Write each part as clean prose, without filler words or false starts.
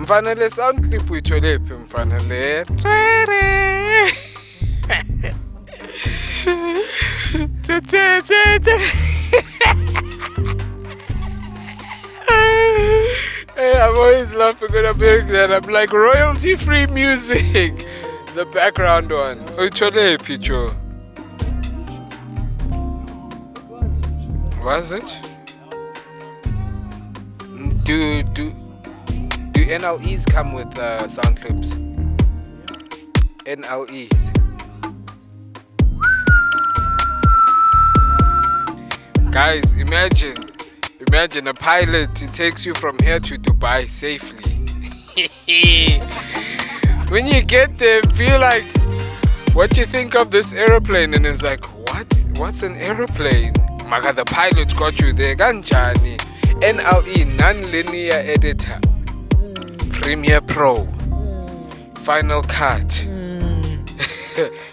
Mfanele sound clip uyithole phi mfanele? Tswere. Hey, I'm always laughing when I'm hearing that. I'm like, royalty-free music. The background one. Uyithole phi Joe? Was it? Do NLEs come with sound clips? NLEs. Guys, imagine a pilot. It takes you from here to Dubai safely. When you get there, feel like, what do you think of this aeroplane? And it's like, what? What's an aeroplane? Maga, the pilot got you there. Ganjani. NLE, non-linear editor. Premiere Pro. Final Cut.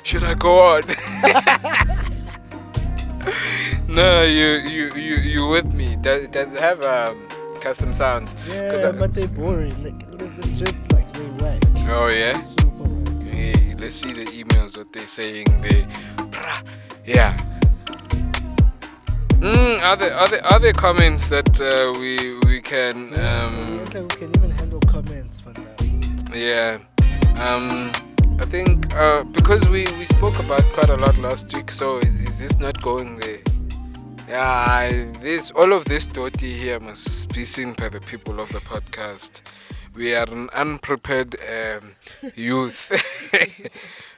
Should I go on? No, you with me. Does it have custom sounds? Yeah, but they're boring. Like legit, like they whack. Oh yeah. Super whack. Hey, let's see the emails. What they're saying. Yeah. Are there comments that we can? Okay, we can even handle comments for now. Yeah. I think because we spoke about quite a lot last week. So is this not going there? Yeah, all of this dirty here must be seen by the people of the podcast. We are an unprepared youth.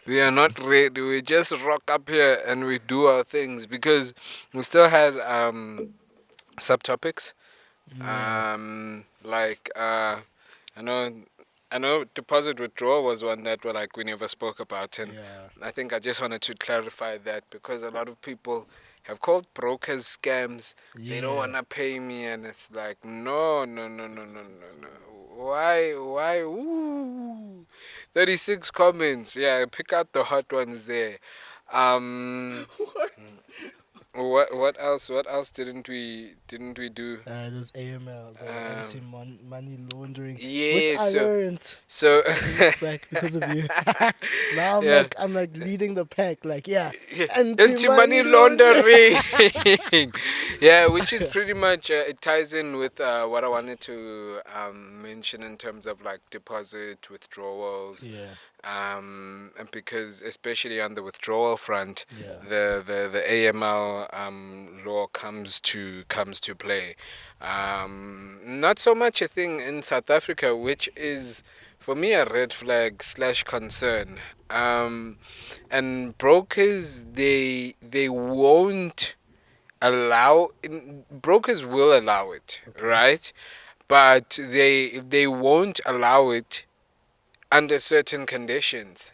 We are not ready. We just rock up here and we do our things because we still had subtopics. Like I know deposit withdrawal was one that we never spoke about, and I think I just wanted to clarify that because a lot of people have called brokers scams. They don't wanna pay me, and it's like no. Why? Ooh. 36 comments. Yeah, pick out the hot ones there. What else? What else didn't we do? There's AML, the anti-money laundering, yeah, which I learned. So back because of you. Now I'm like leading the pack. Like anti-money laundering. Yeah, which is pretty much it ties in with what I wanted to mention in terms of like deposit withdrawals. Yeah. And because especially on the withdrawal front, the AML law comes to play. Not so much a thing in South Africa, which is for me a red flag / concern. And brokers they won't allow. Brokers will allow it, right? But they won't allow it under certain conditions.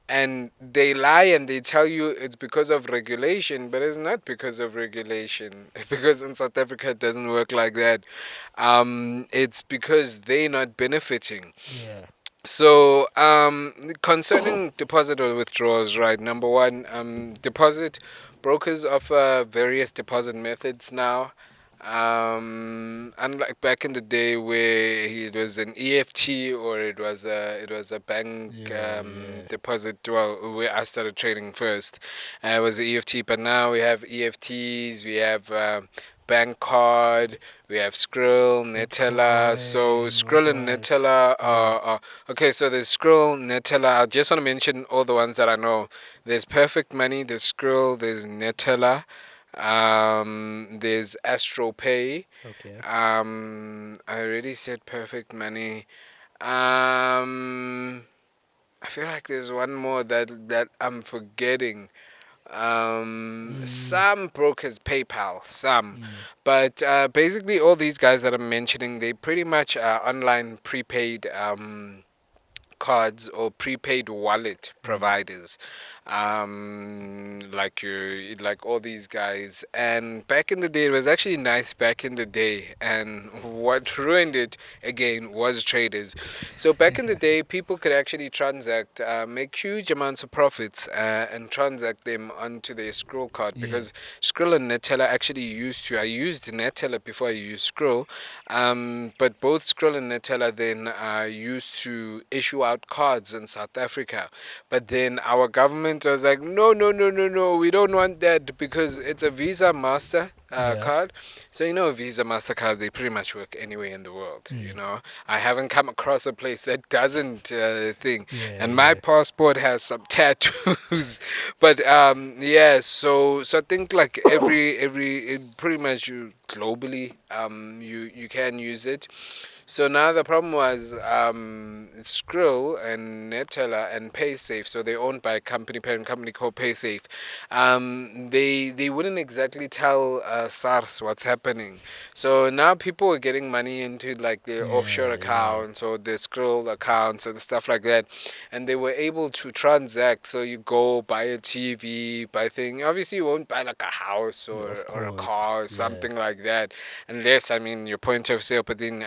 And they lie and they tell you it's because of regulation, but it's not because of regulation. Because in South Africa it doesn't work like that. It's because they're not benefiting. Yeah. So concerning deposit or withdrawals, right? Number one, deposit brokers offer various deposit methods now. Unlike back in the day where it was an EFT or it was a bank deposit. Well, where I started trading first, it was an EFT, but now we have EFTs, we have bank card, we have Skrill, Netella. So Skrill and Netella are okay. So there's Skrill, Netella. I just want to mention all the ones that I know. There's Perfect Money, there's Skrill, there's Netella. There's Astro Pay. Okay. I already said Perfect Money. I feel like there's one more that I'm forgetting. Some brokers PayPal, some, but basically all these guys that I'm mentioning, they pretty much are online prepaid cards or prepaid wallet providers. like all these guys. And back in the day, it was actually nice back in the day. And what ruined it again was traders. So back in the day, people could actually transact, make huge amounts of profits, and transact them onto their scroll card, because Skrill and Neteller actually used to. I used Neteller before I used Skrill, but both Skrill and Neteller then used to issue out cards in South Africa. But then our government was like, no, no, no, no, no, we don't want that, because it's a Visa Master card. So Visa Mastercard, they pretty much work anywhere in the world. I haven't come across a place that doesn't thing. And my passport has some tattoos, but yeah. So I think like pretty much you globally you can use it. So now the problem was Skrill and Neteller and PaySafe, so they're owned by a parent company called PaySafe. They wouldn't exactly tell SARS what's happening. So now people are getting money into like their offshore accounts or their Skrill accounts and stuff like that, and they were able to transact. So you go buy a TV, buy thing. Obviously, you won't buy like a house or a car or something like that, unless your point of sale. But then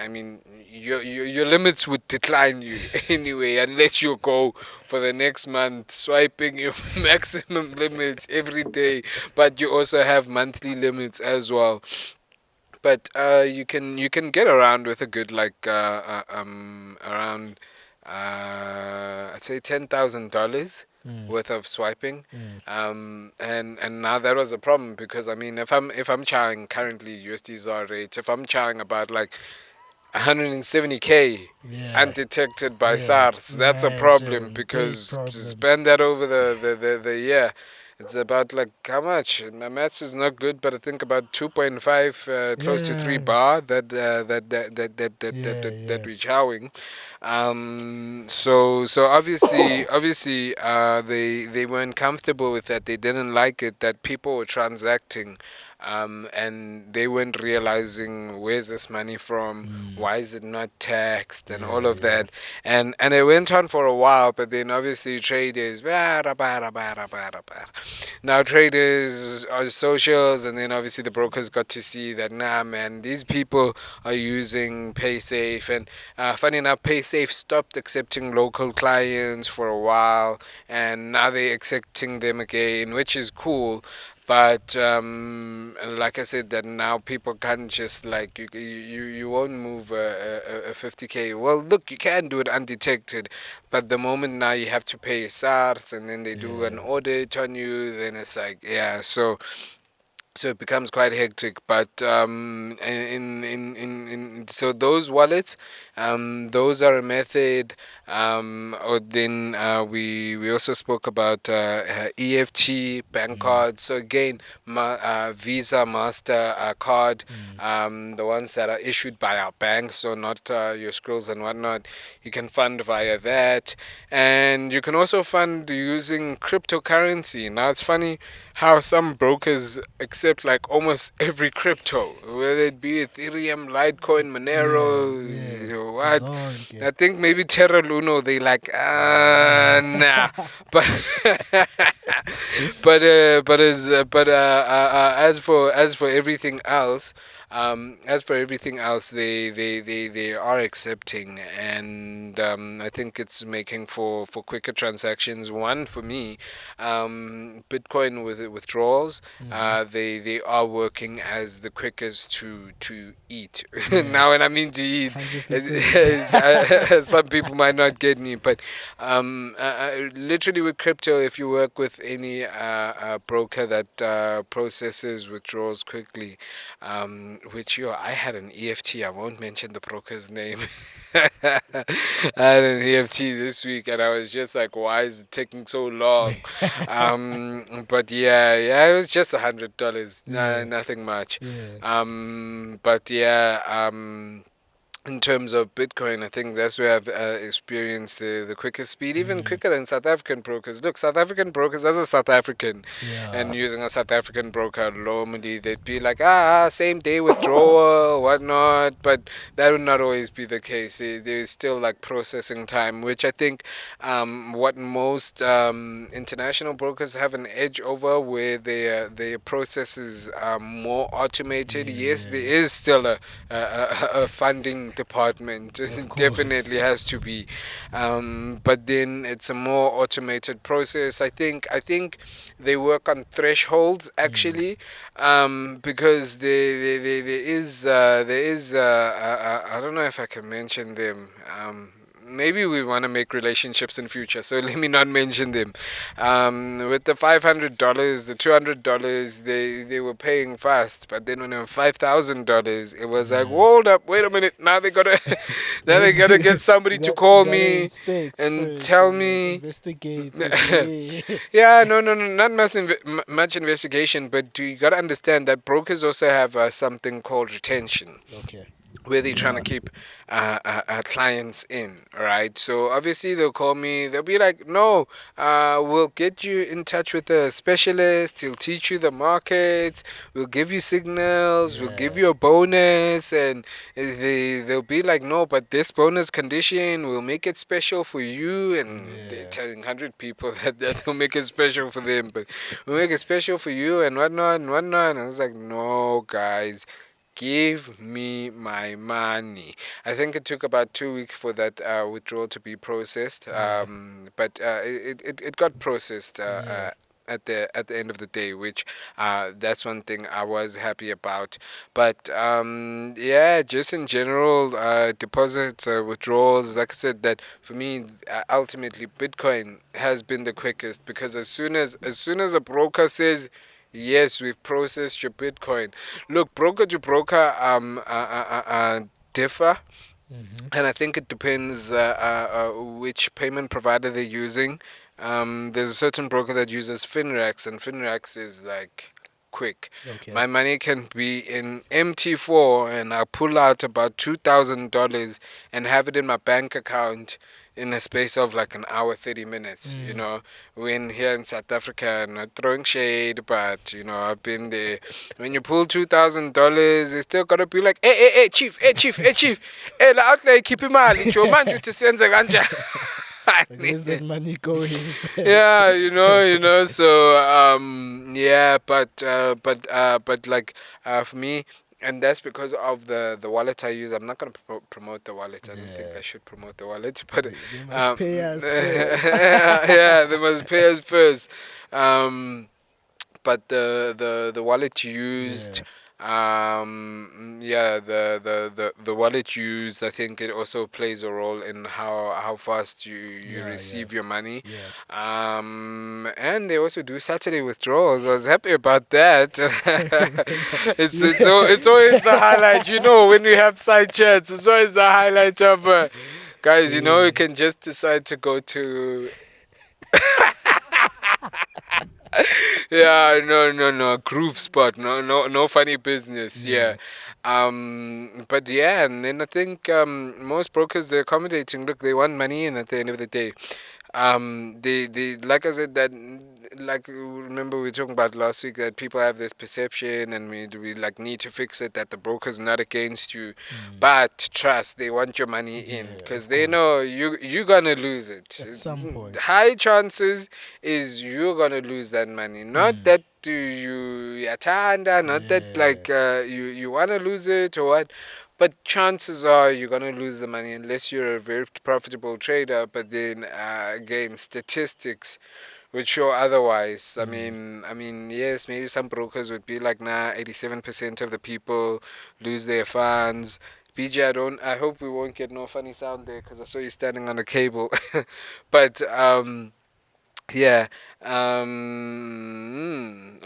your limits would decline you anyway, unless you go for the next month swiping your maximum limits every day. But you also have monthly limits as well. But you can get around with a good like around I'd say $10,000 worth of swiping. And now that was a problem, because if I'm charging currently USD ZAR rates, if I'm charging about like 170K undetected by SARS, that's a problem, because to spend that over the year, it's about like how much? My maths is not good, but I think about 2.5, close to 3 bar that we're chowing. So obviously, they weren't comfortable with that. They didn't like it that people were transacting, and they weren't realizing where's this money from, why is it not taxed, and all of that. And it went on for a while, but then obviously traders, now traders on socials, and then obviously the brokers got to see that, nah, man, these people are using PaySafe. And funny enough, PaySafe stopped accepting local clients for a while, and now they're accepting them again, which is cool. But like I said, that now people can't just like you won't move a 50K. Well, look, you can do it undetected, but the moment now you have to pay SARS, and then they do an audit on you, then it's like, yeah. So it becomes quite hectic. But so those wallets, those are a method. Or then we also spoke about EFT bank cards. So again, Visa Master card, the ones that are issued by our banks, so not your Skrills and whatnot. You can fund via that, and you can also fund using cryptocurrency. Now it's funny how some brokers accept like almost every crypto, whether it be Ethereum, Litecoin, Monero, what. I think maybe Terra Luno, they like, nah. But as for everything else, they are accepting, and I think it's making for quicker transactions. One for me, Bitcoin with withdrawals, they are working as the quickest to eat. Now, when I mean to eat, some people might not get me, but literally with crypto, if you work with any broker that processes withdrawals quickly, I had an EFT. I won't mention the broker's name. I had an EFT this week, and I was just like, why is it taking so long? But yeah, it was just $100, nothing much. But yeah, in terms of Bitcoin, I think that's where I've experienced the quickest speed, even quicker than South African brokers. Look, South African brokers, as a South African, and using a South African broker, normally they'd be like, same day withdrawal, whatnot, but that would not always be the case. There's still like processing time, which I think what most international brokers have an edge over, where their processes are more automated. Yes, there is still a funding department. Definitely has to be, but then it's a more automated process. I think they work on thresholds actually, because there is I don't know if I can mention them. Maybe we want to make relationships in future, so let me not mention them. With the $500, the $200, they were paying fast, but then when it was $5,000, it was like, hold up, wait a minute. Now they gotta, now they gotta get somebody to call me and tell me. Investigate. Yeah, no, not much investigation, but you gotta understand that brokers also have something called retention, Okay. where they're trying to keep clients in, right? So obviously they'll call me, they'll be like, no, we'll get you in touch with a specialist, he'll teach you the markets, we'll give you signals, we'll give you a bonus, and they'll be like, no, but this bonus condition, we'll make it special for you, and they're telling 100 people that will make it special for them, but we'll make it special for you, and whatnot, and I was like, no, guys, give me my money. I think it took about 2 weeks for that withdrawal to be processed, but it got processed at the end of the day, which that's one thing I was happy about. But yeah, just in general, deposits, withdrawals. Like I said, that for me, ultimately, Bitcoin has been the quickest, because as soon as a broker says, yes, we've processed your Bitcoin. Look, broker to broker differ, and I think it depends which payment provider they're using. There's a certain broker that uses Finrex, and Finrex is like quick. Okay. My money can be in MT4, and I'll pull out about $2,000 and have it in my bank account in a space of like an hour, 30 minutes. You know, when here in South Africa, not throwing shade, but you know, I've been there. When you pull $2,000, you still gotta be like, hey, chief, hey, la outlay, keep him out. Your man, you to send the ganja. Like, where's that money going? Yeah, so yeah, but like for me, and that's because of the wallet I use. I'm not gonna promote the wallet. I don't think I should promote the wallet, but They must pay us first. yeah, they must pay us first. But the wallet used, yeah, the wallet used, I think it also plays a role in how fast you receive your money. And they also do Saturday withdrawals. I was happy about that. It's always the highlight, when we have side chats. It's always the highlight of guys. You can just decide to go to. Yeah, no, groove spot, no funny business. Yeah, but yeah, and then I think most brokers, they're accommodating. Look, they want money, and at the end of the day, they like I said, that, like, remember we were talking about last week, that people have this perception, and we like need to fix it, that the broker's not against you, but trust, they want your money in, because they know you're gonna lose it at some point. High chances is you're gonna lose that money, not that you yatanda, not that like you wanna lose it or what. But chances are you're gonna lose the money unless you're a very profitable trader. But then again, statistics would show otherwise. I mean, yes, maybe some brokers would be like, nah, 87% of the people lose their funds. BJ, I hope we won't get no funny sound there, because I saw you standing on a cable. But yeah,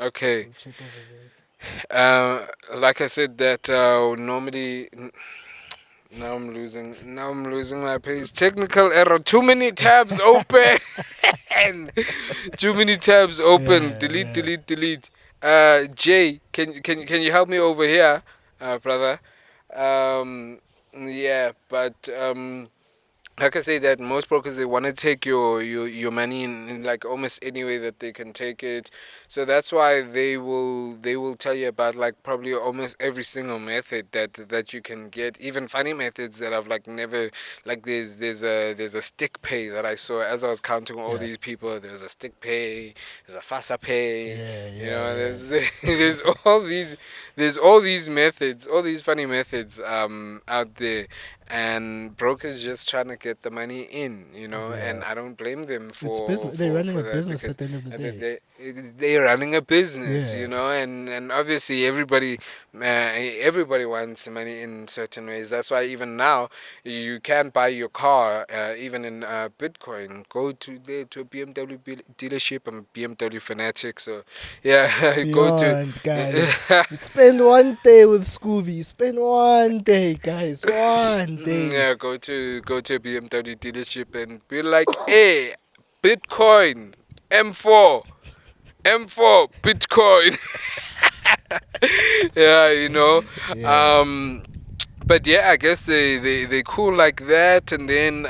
okay. Like I said, that normally. Now I'm losing my page. Technical error. Too many tabs open. Too many tabs open. Delete. Jay, can you help me over here, brother? Yeah, but like I say, that most brokers, they want to take your money in like almost any way that they can take it. So that's why they will tell you about like probably almost every single method that you can get, even funny methods that I've like never, like there's a stick pay that I saw as I was counting all Yeah. these people. There's a stick pay, there's a fasa pay, Yeah, you yeah, know, yeah. there's all these there's all these methods, all these funny methods out there, and brokers just trying to get the money in, Yeah. and I don't blame them It's for business. They're for running for a that, business because at the end of the day. they're running a business, Yeah. and obviously everybody wants money in certain ways. That's why even now you can buy your car even in Bitcoin. Go to a BMW dealership. I'm a BMW fanatic, so yeah, go to. Beyond, guys. Spend one day with Scooby. Spend one day, guys. One day. Yeah, go to a BMW dealership and be like, hey, Bitcoin, M4, M4, Bitcoin. Yeah, Yeah. Um, but yeah, I guess they cool like that. And then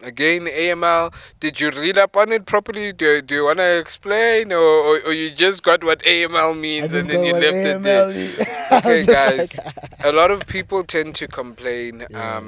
again, AML. Did you read up on it properly? Do you want to explain, or you just got what AML I means just and then got you what left it there? AML. I Okay, was just like, guys. A lot of people tend to complain yeah,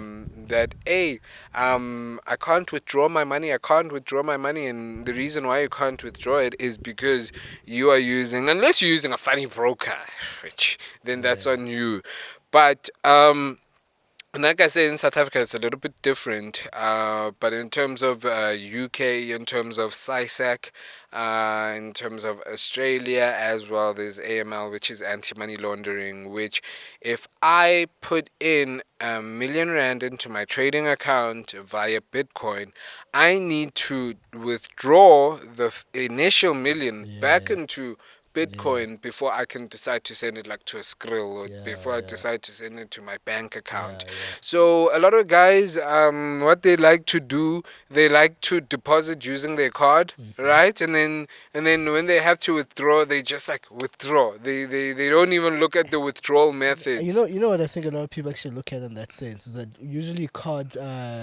that, hey, I can't withdraw my money. I can't withdraw my money, and the reason why you can't withdraw it is because you are using, unless you're using a funny broker, which then that's yeah, on you. But and like I say, in South Africa, it's a little bit different. But in terms of UK, in terms of SISAC, in terms of Australia as well, there's AML, which is anti-money laundering. Which, if I put in R1 million into my trading account via Bitcoin, I need to withdraw the initial million back yeah, into yeah, Bitcoin before I can decide to send it like to a Skrill, or yeah, before I yeah, decide to send it to my bank account. yeah, yeah. So a lot of guys, what they like to do, they like to deposit using their card, Mm-hmm. right? And then when they have to withdraw, they just like withdraw. They don't even look at the withdrawal methods. You know what I think a lot of people actually look at in that sense is that usually card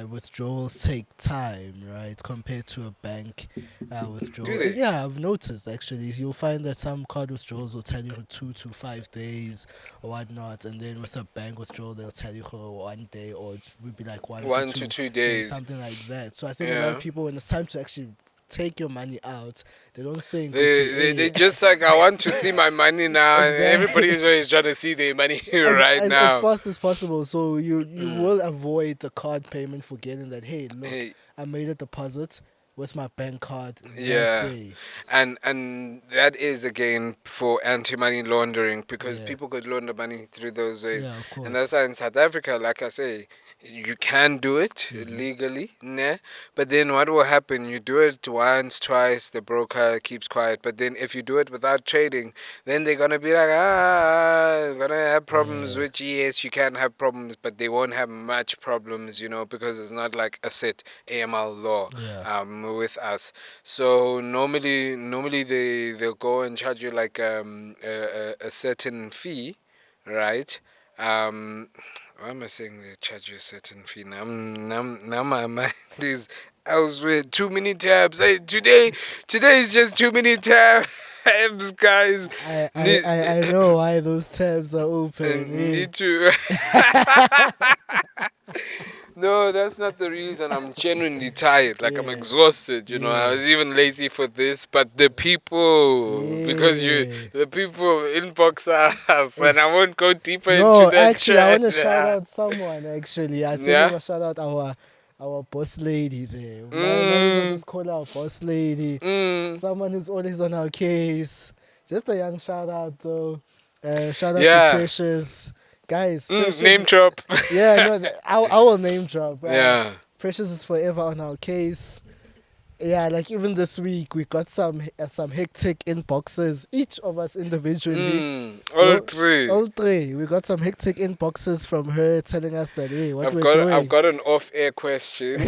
withdrawals take time, right, compared to a bank Do withdrawal. they? Yeah, I've noticed actually. You'll find that some card withdrawals will tell you for 2 to 5 days or whatnot, and then with a bank withdrawal they'll tell you for one day, or it would be like one to 1 to two 2 days. something like that. So I think a lot of Yeah. people, when it's time to actually take your money out, they don't think They just like, I want to see my money now, and everybody exactly. is always trying to see their money as, right as, as now. fast as possible. So you Mm. will avoid the card payment, forgetting that, hey, look, Hey, I made a deposit with my bank card that yeah. day. And that is again for anti-money laundering, because Yeah, people could launder money through those ways. yeah, of And that's course. why in South Africa, like I say, you can do it Hmm. legally, nah. But then what will happen? You do it once, twice, the broker keeps quiet. But then if you do it without trading, then they're gonna be like, gonna have problems. Yeah, Which, yes, you can have problems, but they won't have much problems, because it's not like a set AML law yeah. with us. So normally they'll go and charge you like a certain fee, right? Um, why am I saying they charge you a certain fee? Now my mind is elsewhere. Too many tabs. Hey, today is just too many tabs, guys. I know why those tabs are open. Eh? Need to. No, that's not the reason. I'm genuinely tired. Like, I'm Yeah, exhausted. I yeah, was even lazy for this, but the people, because yeah. the people inbox us, and I Ish. won't go deeper into No, that actually, I chat. want to shout out someone. Actually, I think we Yeah. must shout out our boss lady there. Might as well Mm, just call her our boss lady. mm, Someone who's always on our case. Just a young shout out though. Shout out to yeah. Precious, guys. Precious, Name drop. yeah, no, I will name drop. Yeah. Precious is forever on our case. Yeah, like even this week we got some hectic inboxes. Each of us individually. All three. All three. We got some hectic inboxes from her telling us that, hey, what I've we're got I've doing. got an off-air question.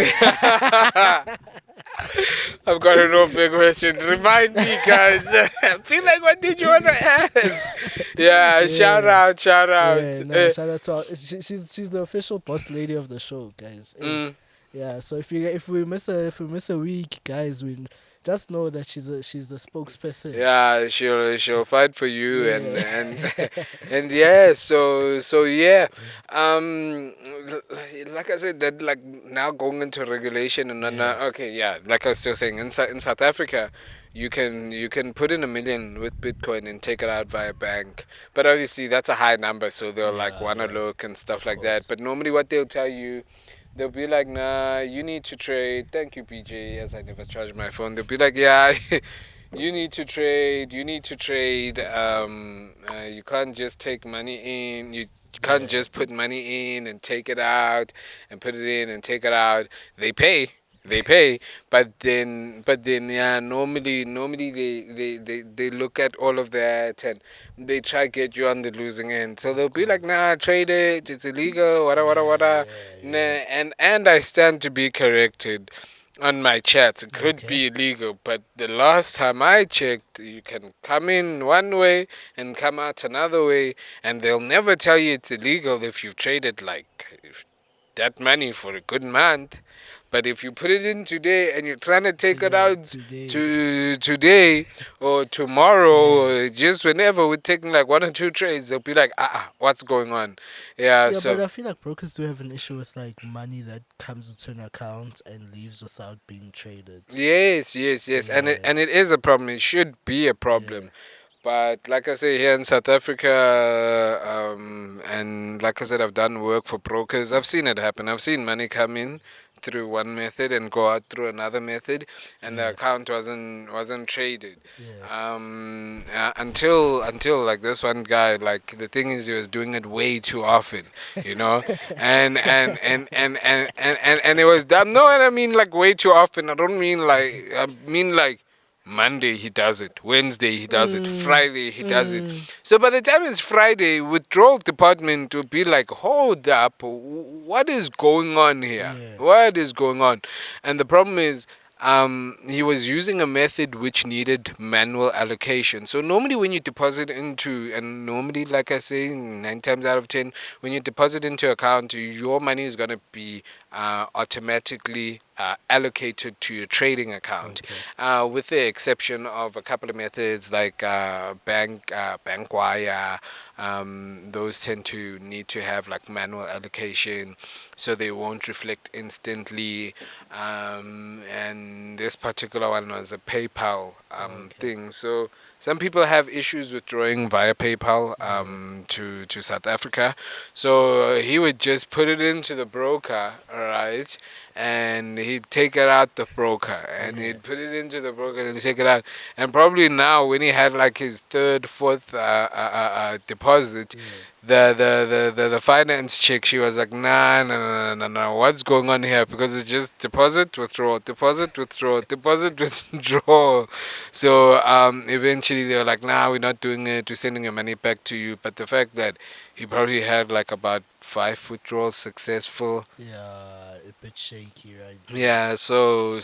I've got an open question. Remind me, guys. I feel like, what did you want to ask? Yeah, shout Yeah. out, shout out. Yeah, no, shout out to her. She's the official boss lady of the show, guys. Hey, Mm. yeah. So if we miss a week, guys, we just know that she's the spokesperson. Yeah, she'll fight for you Yeah. and yeah, so yeah, like I said, that like now going into regulation and Yeah. okay, yeah, like I was still saying, in South Africa, you can put in 1 million with Bitcoin and take it out via bank, but obviously that's a high number, so they'll like Yeah, wanna yeah, look and stuff of like that. course. But normally, what they'll tell you. They'll be like, nah, you need to trade. Thank you, PJ. As I never charge my phone. They'll be like, yeah, you need to trade. You need to trade. You can't just take money in. You can't Yeah. just put money in and take it out, and put it in and take it out. They pay. They pay, but then, yeah. Normally, they look at all of that and they try to get you on the losing end. So Of they'll be like, course. nah, trade it. It's illegal. Wada wada Yeah, wada. yeah, Nah, yeah. and I stand to be corrected on my chats. It could Okay. be illegal, but the last time I checked, you can come in one way and come out another way, and they'll never tell you it's illegal if you've traded like that money for a good month. But if you put it in today and you're trying to take it Today, out today. to today or tomorrow, Yeah. or just whenever we're taking like 1 or 2 trades, they'll be like, what's going on? Yeah, Yeah, but so I feel like brokers do have an issue with like money that comes into an account and leaves without being traded. yes, yes, yes, and Yeah, it is a problem. It should be a yeah, problem. But like I say, here in South Africa, and like I said, I've done work for brokers. I've seen it happen. I've seen money come in through one method and go out through another method, and the yeah, account wasn't traded. yeah. Until like this one guy, like the thing is, he was doing it way too often, you know, and it was dumb. No, and I mean like way too often. I don't mean like I mean like Monday he does it, Wednesday he does it, Mm, Friday he does it. mm, So by the time it's Friday, withdrawal department will be like, hold up, what is going on here? yeah. What is going on? And the problem is, he was using a method which needed manual allocation. So normally when you deposit into, and normally like I say, 9 times out of 10, when you deposit into account, your money is gonna be automatically allocated to your trading account, Okay. with the exception of a couple of methods like bank wire. Those tend to need to have like manual allocation, so they won't reflect instantly. And this particular one was a PayPal Okay. thing. So some people have issues with drawing via PayPal Yeah. to South Africa. So he would just put it into the broker, right? And he'd take it out the broker and Yeah. he'd put it into the broker and take it out. And probably now, when he had like his third, fourth deposit, Yeah. the finance chick, she was like, nah, no, no, no, no, no, what's going on here? Because it's just deposit, withdraw, deposit, withdraw, deposit, withdraw. So eventually they were like, nah, we're not doing it. We're sending your money back to you. But the fact that he probably had like about 5 withdrawals successful. Yeah. A bit shaky right there. Yeah, so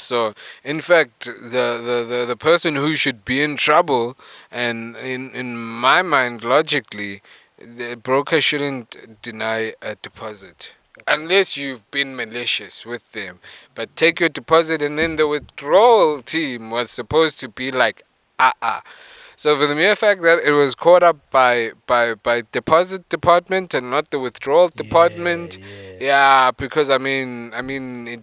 in fact, the person who should be in trouble, and in my mind, logically, the broker shouldn't deny a deposit Okay. unless you've been malicious with them. But take your deposit, and then the withdrawal team was supposed to be like, uh. So for the mere fact that it was caught up by deposit department and not the withdrawal Yeah. department, Yeah. yeah, because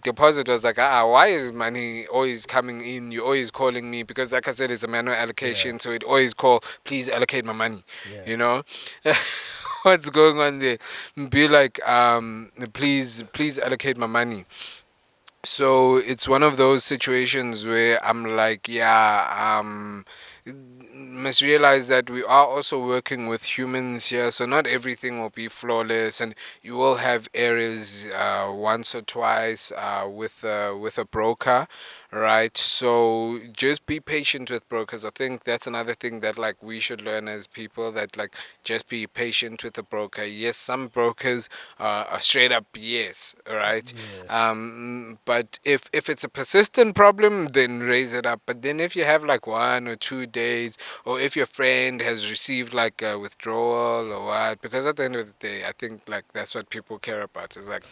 deposit was like, why is money always coming in? You're always calling me because, like I said, it's a manual Yeah. allocation, so it always call, please allocate my money. Yeah. You know, what's going on there? Be like, please allocate my money. So it's one of those situations where I'm like, yeah, must realize that we are also working with humans here, so not everything will be flawless, and you will have errors once or twice with a broker, right? So just be patient with brokers. I think that's another thing that like we should learn as people, that like just be patient with the broker. Yes, some brokers are straight up yes, right? Yeah. But if it's a persistent problem, then raise it up. But then if you have like 1 or 2 days, or if your friend has received like a withdrawal or what, because at the end of the day, I think like that's what people care about, is like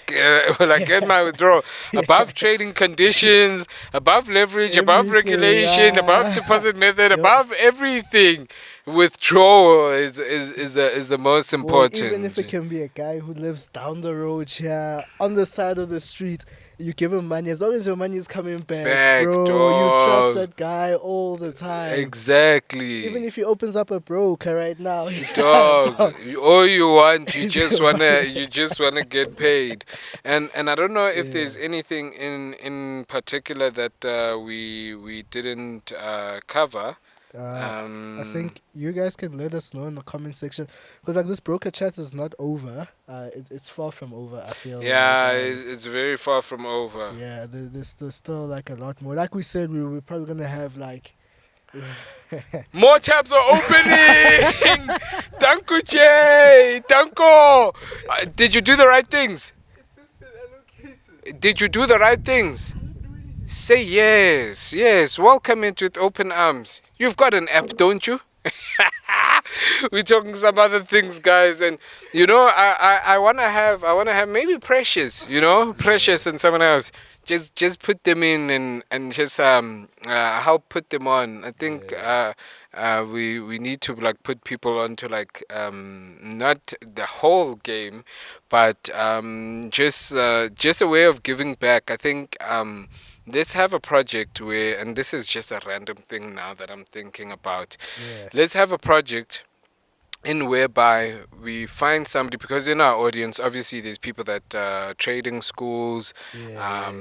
get my withdrawal above trading conditions, above leverage, above Everything, regulation, above yeah. deposit method, Yo, above everything. Withdrawal is the most well, even if important. it can be a guy who lives down the road here, on the side of the street, you give him money. As long as your money is coming back, Back bro, you trust dog. that guy all the time. Even Exactly. if he opens up a broker right now, yeah, Dog, dog. all you want, you just The wanna, money. you just wanna get paid, and I don't know if Yeah. there's anything in particular that we didn't cover. Uh, I Um, think you guys can let us know in the comment section, because like this broker chat is not over. It's far from over. I feel like yeah, it's very far from over. yeah, there's still like a lot more. Like we said, we're probably gonna have like More tabs are opening. Danko J, Danko. Did you do the right things? Did you do the right things? Say yes, yes. Welcome it with open arms. You've got an app, don't you? We're talking some other things, guys, and I wanna have maybe Precious, Precious and someone else. Just put them in and just help put them on. I think we need to like put people onto like not the whole game, but just a way of giving back. I think let's have a project where, and this is just a random thing now that I'm thinking about. yeah, Let's have a project in whereby we find somebody, because in our audience obviously there's people that trading schools, yeah.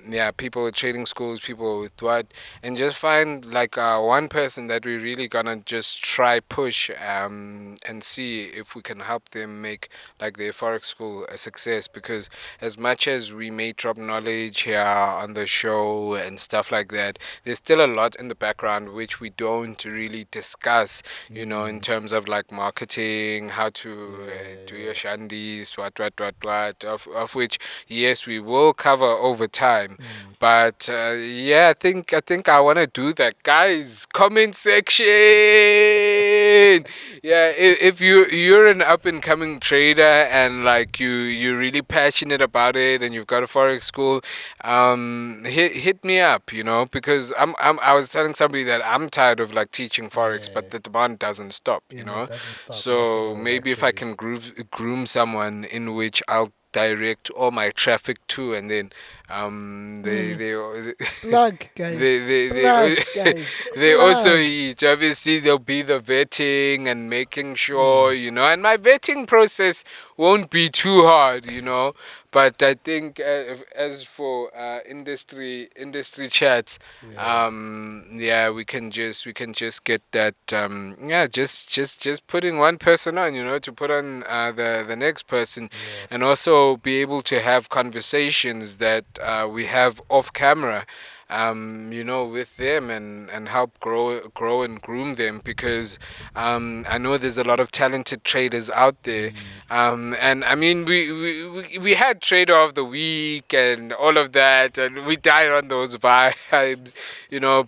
yeah, people with trading schools, people with what, and just find like one person that we really gonna just try push and see if we can help them make like their forex school a success. Because as much as we may drop knowledge here on the show and stuff like that, there's still a lot in the background which we don't really discuss, in Mm, terms of like marketing, how to do yeah, your shandis, what, of which, yes, we will cover over time. yeah. Mm. But yeah, I think I want to do that, guys. Comment section. Yeah, if you're an up and coming trader and like you're really passionate about it and you've got a forex school, hit me up, because I was telling somebody that I'm tired of like teaching forex, Yeah, but the demand doesn't stop, and it doesn't stop at so all, maybe if I actually. can groom someone in which I'll direct all my traffic to, and then they Mm. they Plug, guys. they Plug, guys. they also Plug. eat. Obviously, there'll be the vetting and making sure, Mm. and my vetting process won't be too hard, But I think as for industry chats, Yeah. yeah, we can just get that, yeah, just putting one person on, to put on the next person, Yeah. and also be able to have conversations that we have off camera, with them, and help grow and groom them, because I know there's a lot of talented traders out there, Mm. and I mean we had trader of the week and all of that, and we died on those vibes,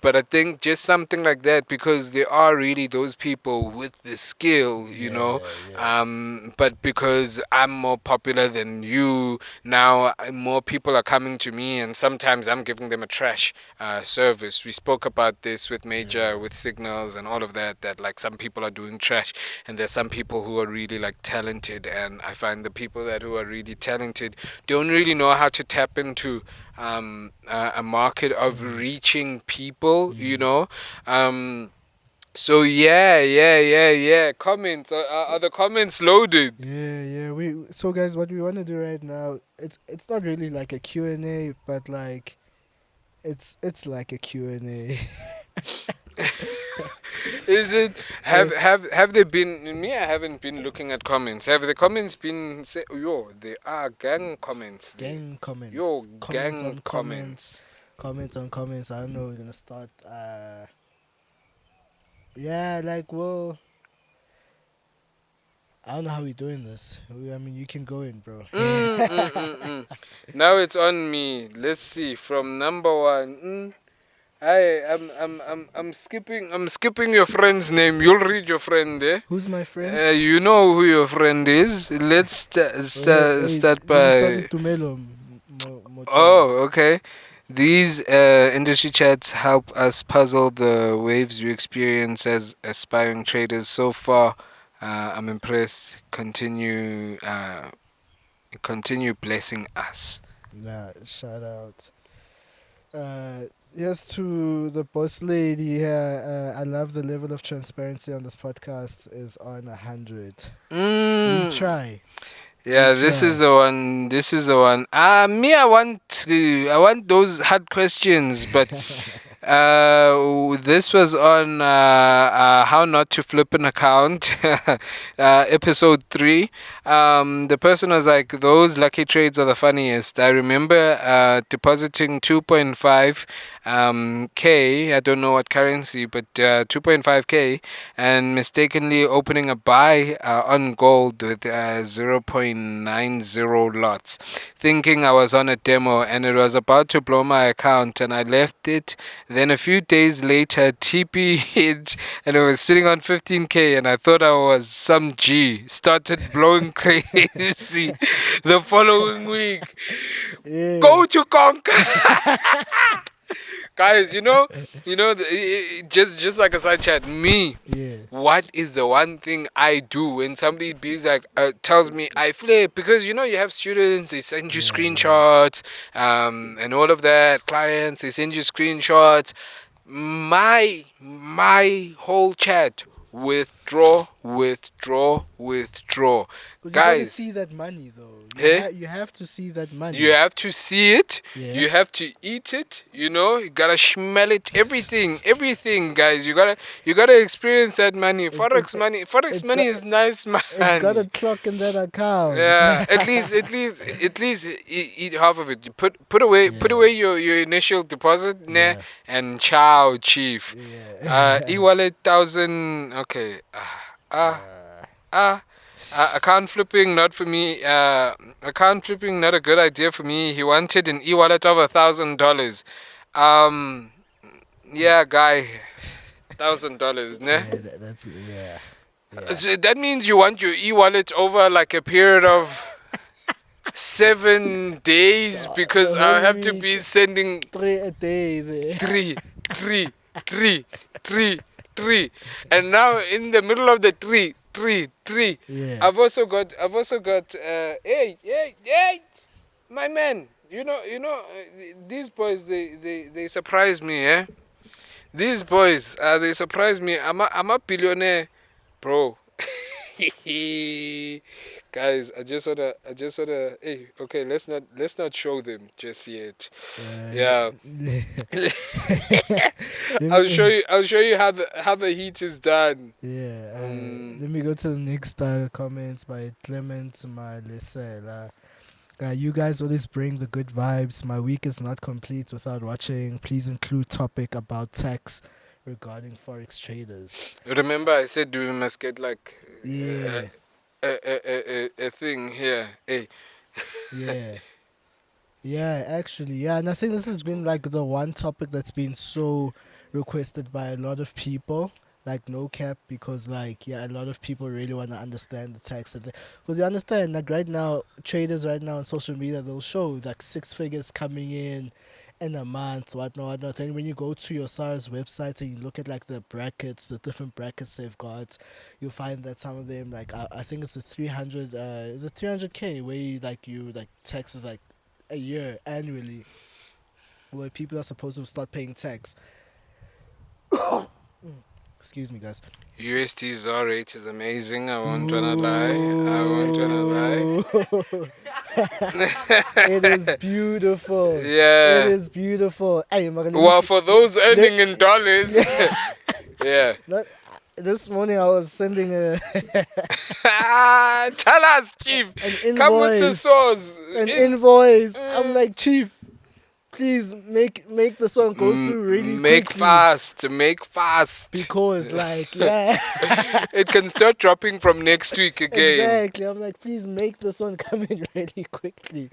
but I think just something like that, because there are really those people with the skill, Yeah, yeah. but because I'm more popular than you now, more people are coming to me, and sometimes I'm giving them a trash service. We spoke about this with Major, Yeah. with Signals and all of that, that like some people are doing trash, and there's some people who are really like talented, and I find the people that who are really talented don't really know how to tap into a market of Mm. reaching people, Mm. so yeah. Comments, are the comments loaded? Yeah, yeah. We so guys, what we want to do right now, it's not really like a Q&A, but like it's like a Q&A. Is it have they been me? I haven't been looking at comments. Have the comments been say, yo? There are gang comments there. Gang Yo, comments. Comments gang on comments. comments. Comments on comments. I don't know. We're gonna start. Yeah, like, well, I don't know how we're doing this. I mean, you can go in, bro. Now it's on me. Let's see from number one. I'm skipping your friend's name. You'll read your friend there. Who's my friend? You know who your friend is. Let's Hey, start let me start with by. Tumelo Mngomezulu. Oh, okay. These industry chats help us puzzle the waves we experience as aspiring traders. So far, I'm impressed. Continue blessing us. Nah, shout out. Yes, to the boss lady here. I love the level of transparency on this podcast is on 100. We Mm. try. Yeah, We this is try. the one. This is the one. Me, I want those hard questions, but this was on how not to flip an account, episode 3. The person was like, "Those lucky trades are the funniest." I remember depositing 2.5 K. I don't know what currency, but 2.5 K, and mistakenly opening a buy on gold with 0.90 lots, thinking I was on a demo, and it was about to blow my account, and I left it. Then a few days later, TP hit and it was sitting on 15K, and I thought I was some G. Started blowing crazy the following week. Yeah. Go to conquer. Guys, just like a side chat, me. Yeah. What is the one thing I do when somebody tells me I flip? Because you have students, they send you Yeah. screenshots, and all of that. Clients, they send you screenshots. My whole chat, withdraw, withdraw, withdraw. Because you gotta Guys, see that money, though. eh? You have to see that money. You have to see it. Yeah. You have to eat it. You gotta smell it. Everything, guys. You gotta experience that money. Forex money. Forex money is nice, man. It's got a clock in that account. Yeah, at least eat half of it. You put away your initial deposit, nah, Yeah. and ciao, chief. Yeah. E-wallet 1,000. Okay. Account flipping not for me. Account flipping not a good idea for me. He wanted an e-wallet of $1,000. Yeah, guy, $1,000, ne? Yeah, that's yeah. Yeah. So that means you want your e-wallet over like a period of 7 days, because The I whole have to week. be sending 3 a day there. three, three, three, three, and now in the middle of the three. Yeah. I've also got. Hey, my man. These boys. They surprise me, eh? These boys. They surprise me. I'm a billionaire, bro. Guys, I just wanna. Hey, okay. Let's not show them just yet. Yeah. I'll show you. I'll show you how the heat is done. Yeah. Mm. Let me go to the next comments by Clement Malesela. You guys always bring the good vibes. My week is not complete without watching. Please include topic about tax regarding forex traders. Remember, I said we must get like Yeah. a thing here. Hey. Yeah. Yeah, actually, yeah, and I think this has been like the one topic that's been so requested by a lot of people, like no cap, because like yeah, a lot of people really want to understand the tax and because you understand like right now, traders right now on social media they'll show like 6 figures coming in a month, whatnot. And when you go to your SARS website and you look at like the brackets, the different brackets they've got, you'll find that some of them like I think it's a 300 is it 300K where you tax is like a year annually where people are supposed to start paying tax. Excuse me, guys. USD ZAR rate is amazing. I won't wanna lie. I won't wanna lie. It is beautiful. It Yeah. is beautiful. Hey, Mara, Well, for those earning in dollars, Yeah. Not, this morning I was sending Tell us, Chief. an Come with the invoice. source. An invoice. I'm like, Chief, please make this one go through really Make quickly. fast. Make fast. Because, like, yeah. It can start dropping from next week again. Exactly. I'm like, please make this one come in really quickly.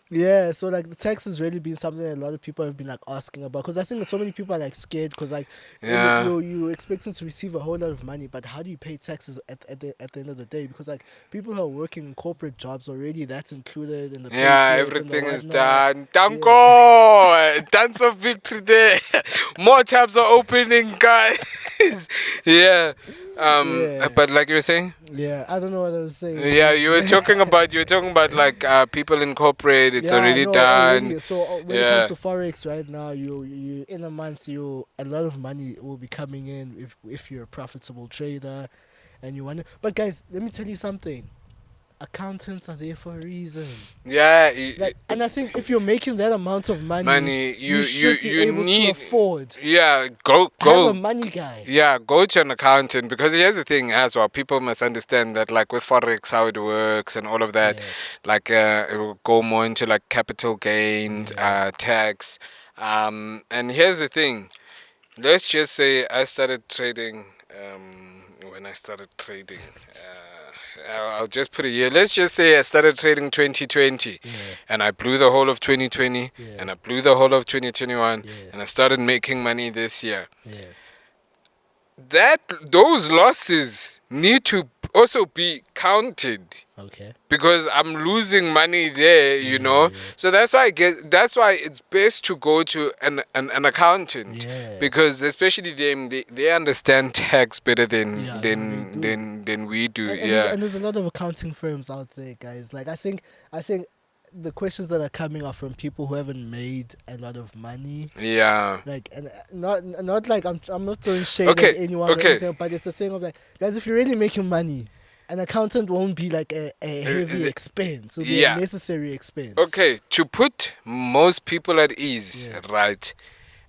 Yeah, so like the tax has really been something that a lot of people have been like asking about, because I think that so many people are like scared, because like Yeah. you're expecting to receive a whole lot of money, but how do you pay taxes at the end of the day? Because like people who are working in corporate jobs already, that's included in the pay Yeah, slip and the everything is whatnot. done. Danko! Dance of victory there. More tabs are opening, guys. Yeah. Yeah, But like you were saying? yeah. I don't know what I was saying. Yeah, you were talking about like people in corporate, it's Yeah, already no, done. already. So when it comes Yeah. to forex right now, you in a month, you a lot of money will be coming in if you're a profitable trader, and you want to. But guys, let me tell you something. Accountants are there for a reason. Yeah, Like, and I think if you're making that amount of money, money you should be you able to need. afford Yeah, have a go. money guy. Yeah, go to an accountant, because here's the thing as well. People must understand that, like with forex, how it works and all of that. Yeah, Like, it will go more into like capital gains, yeah. tax. And here's the thing. Let's just say I started trading. When I started trading, I'll just put a year. Let's just say I started trading 2020, Yeah, and I blew the whole of 2020, yeah, and I blew the whole of 2021, yeah, and I started making money this year. yeah. That those losses need to also be counted, Okay. because I'm losing money there, Yeah, yeah, So that's why it's best to go to an accountant, yeah. because especially them, they understand tax better Yeah, no, they do. than we do. And Yeah. there's a lot of accounting firms out there, guys. Like I think the questions that are coming are from people who haven't made a lot of money. Yeah. Like, and not like I'm not throwing shade at Okay. anyone or Okay. anything, but it's a thing of like, guys, if you're really making money, an accountant won't be like a heavy expense. It'll be a Yeah. necessary expense. Okay. To put most people at ease, Yeah. right?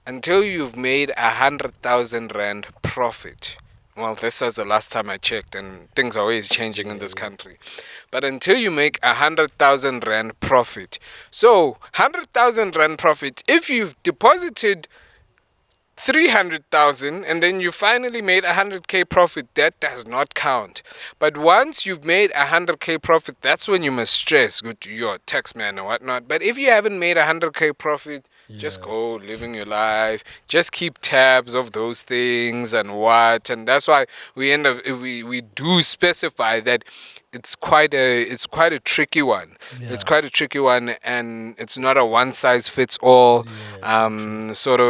Until you've made 100,000 rand profit. Well, this was the last time I checked, and things are always changing in this country. But until you make 100,000 rand profit, so 100,000 rand profit, if you've deposited 300,000 and then you finally made 100k profit, that does not count. But once you've made 100k profit, that's when you must stress, go to your tax man or whatnot. But if you haven't made 100k profit, just go living your life, just keep tabs of those things and what. And that's why we do specify that it's quite a tricky one. Yeah. It's quite a tricky one, and it's not a one size fits all sort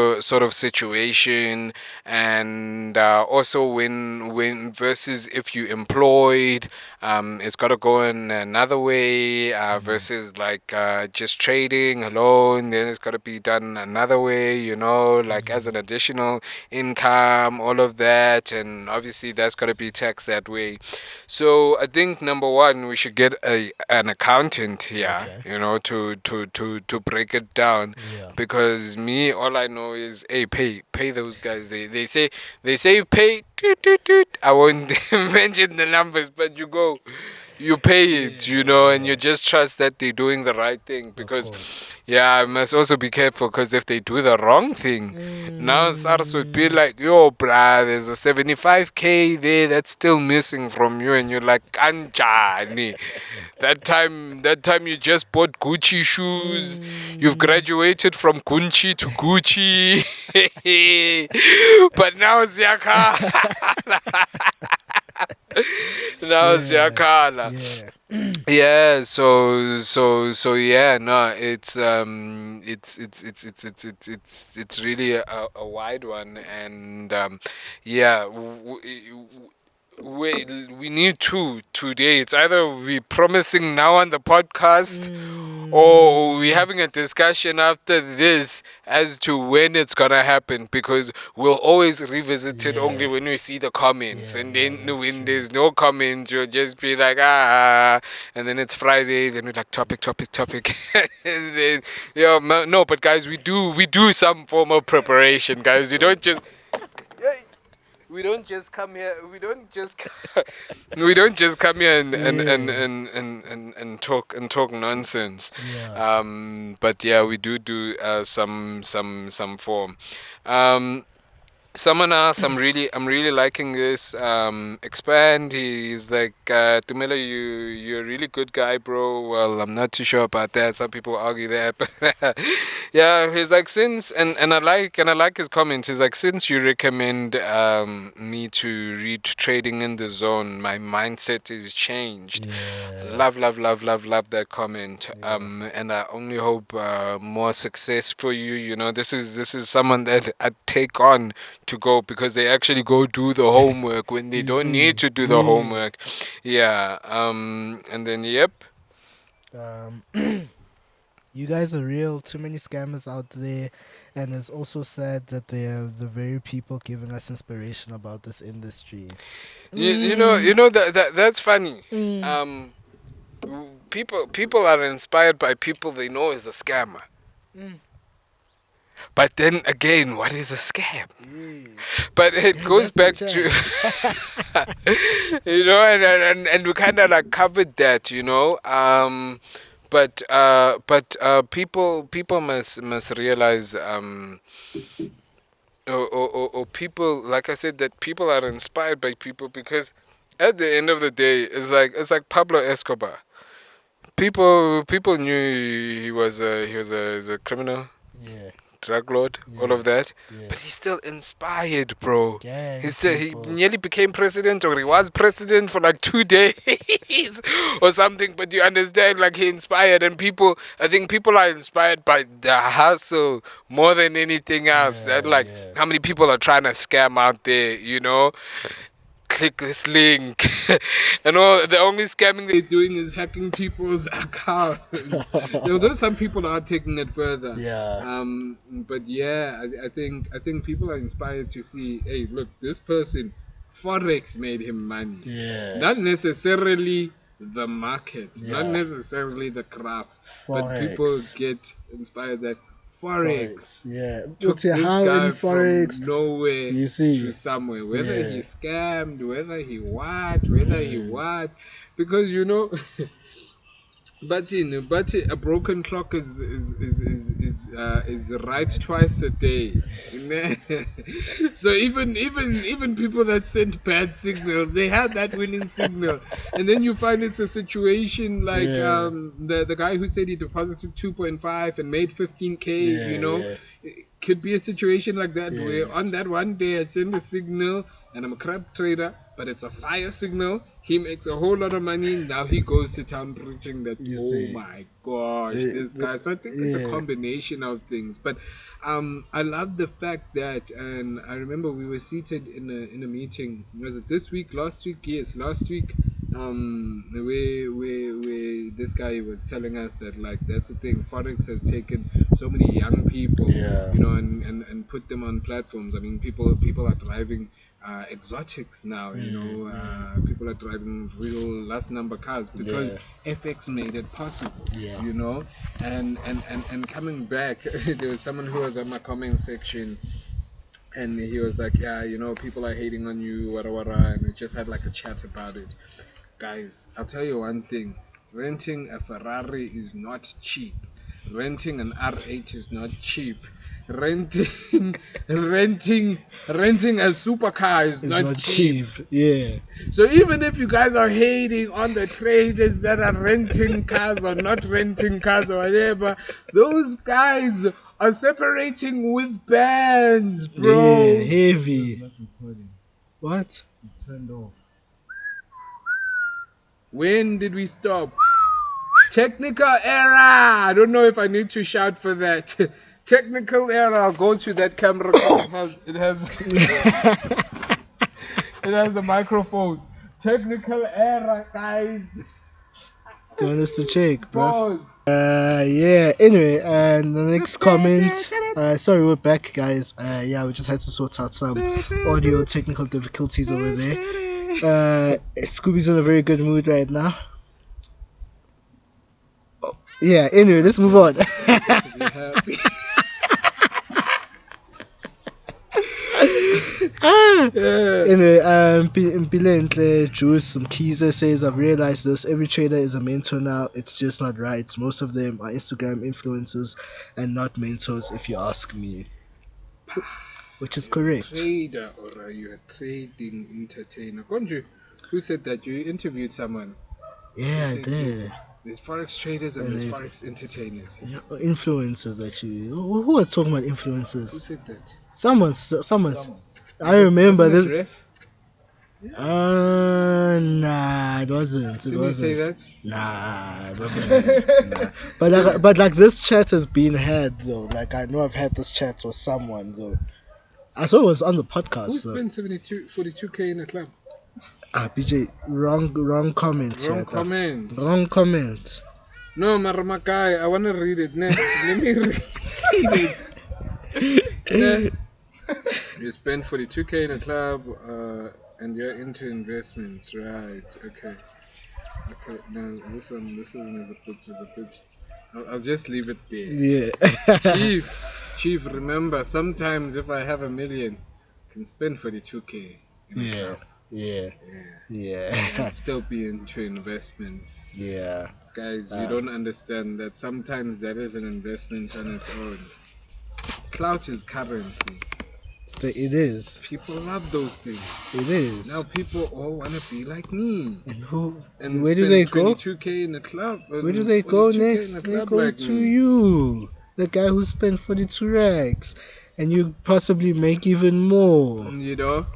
of situation. And also when versus if you employed, it's got to go in another way, versus like just trading alone. Then it's got to be done another way, like as an additional income, all of that, and obviously that's got to be taxed that way. So I think number one, we should get an accountant here, Okay. to break it down. Yeah. Because me, all I know is, hey, pay those guys. They say pay. Toot, toot, toot. I won't mention the numbers, but you pay it, and you just trust that they're doing the right thing. Because yeah, I must also be careful, because if they do the wrong thing, now SARS would be like, yo, bruh, there's a 75k there that's still missing from you, and you're like, Kanjani. That time you just bought Gucci shoes. You've graduated from Gucci to Gucci. But now it's Yaka. Now it's Yakala. Yeah. Yeah, so yeah, no, it's really a wide one. And yeah, we need two today. It's either we promising now on the podcast, or we having a discussion after this as to when it's gonna happen, because we'll always revisit it only when we see the comments. And then when there's no comments, you'll just be like, and then it's Friday, then we're like, topic. And then no, but guys, we do some form of preparation, guys. We don't just we don't just come here. We don't just come here and talk nonsense. Yeah. But yeah, we do some form. Someone else, I'm really liking this. Expand. He's like, Tumelo, you're a really good guy, bro. Well, I'm not too sure about that. Some people argue that, but yeah, he's like, since and I like his comments. He's like, since you recommend me to read Trading in the Zone, my mindset is changed. Yeah. Love that comment. Yeah. And I only hope more success for you. You know, this is someone that I take on to go because they actually go do the homework when they You don't see. need to do the Yeah. homework. Yeah. And then yep. Um, you guys are real. Too many scammers out there, and it's also sad that they are the very people giving us inspiration about this industry. You know that's funny. Mm. People are inspired by people they know is a scammer. Mm. But then again, what is a scam? Yeah. But it goes back to you know, and we kind of like covered that, you know. People must realize or people, like I said, that people are inspired by people because at the end of the day, it's like Pablo Escobar. People knew he's a criminal, Yeah. drug lord, all Yeah. of that, Yeah. but he's still inspired, bro. Gang He people. nearly became president, or he was president for like 2 days or something. But you understand, like he inspired, and people. I think people are inspired by the hustle more than anything else. That Yeah. like Yeah. how many people are trying to scam out there, you know? Click this link and all the only scamming they're doing is hacking people's accounts. Although some people are taking it further. Yeah. But yeah, I think people are inspired to see, hey, look, this person, Forex made him money. Yeah. Not necessarily the market, not Yeah. necessarily the crafts, but people Forex. get inspired that Forex. Forex Yeah. took But this how guy in Forex? from nowhere You see. to somewhere. Whether Yeah. he scammed, whether he what, because you know. But a broken clock is right twice a day. So even people that send bad signals, they have that winning signal, and then you find it's a situation like Yeah. the guy who said he deposited 2.5 and made 15K. Yeah. You know, Yeah. it could be a situation like that Yeah. where on that one day I send a signal and I'm a crap trader, but it's a fire signal. He makes a whole lot of money. Now he goes to town preaching that, You oh see. my gosh, this guy. So I think it's a Yeah. combination of things. But I love the fact that, and I remember we were seated in a meeting. Was it this week? Last week? Yes, last week. Where this guy was telling us that like that's the thing. Forex has taken so many young people, Yeah. you know, and put them on platforms. I mean, people are driving exotics now, you know. People are driving real last number cars because FX made it possible, Yeah. you know. And coming back, there was someone who was on my comment section, and he was like, yeah, you know, people are hating on you, wara, and we just had like a chat about it. Guys, I'll tell you one thing: renting a Ferrari is not cheap. Renting an R8 is not cheap. Renting, renting a supercar is It's not cheap. Yeah. So even if you guys are hating on the traders that are renting cars or not renting cars or whatever, those guys are separating with bands, bro. Yeah. Heavy. What? It turned off. When did we stop? Technical error. I don't know if I need to shout for that. Technical error. I'll go to that camera. It has it has a microphone. Technical error, guys. Do you want us to check, bro? Pause. Yeah. Anyway, and the next comment. Sorry, we're back, guys. Yeah, we just had to sort out some audio technical difficulties over there. Scooby's in a very good mood right now. Oh, yeah. Anyway, let's move on. Yeah. Anyway, Mpilentle Juice Mkhize says, I've realized this. Every trader is a mentor now. It's just not right. Most of them are Instagram influencers and not mentors, if you ask me. Which is correct. Trader, or are you a trading entertainer? Konju, who said that? You interviewed someone. They Yeah, I said did. there's forex traders and And there's there's forex entertainers. influencers, actually. Who was talking about Who influencers? said that? Someone's. I Wasn't remember it this. Ref? Nah, it wasn't. It Didn't he say wasn't. that? Nah, it wasn't. Nah. But this chat has been had though. Like I know I've had this chat with someone though. I thought it was on the Who podcast though. spent 42K in a club? BJ, wrong comment Wrong here. comment. Wrong comment. No, Maramakai, I want to read it next. Let me read it. You spend 42K in a club and you're into investments, right? Okay. Okay, no, this one is a bit. I'll just leave it there. Yeah. Chief, remember, sometimes if I have a million, I can spend 42K in a club. Yeah. And still be into investments. Yeah. Guys, you don't understand that sometimes that is an investment on its own. Clout is currency. It is. People love those things. It is. Now people all want to be like me. And where do they go? 22K in a club. Where do they go next? They go like to me. you, the guy who spent 42 rags, and you possibly make even more. You know?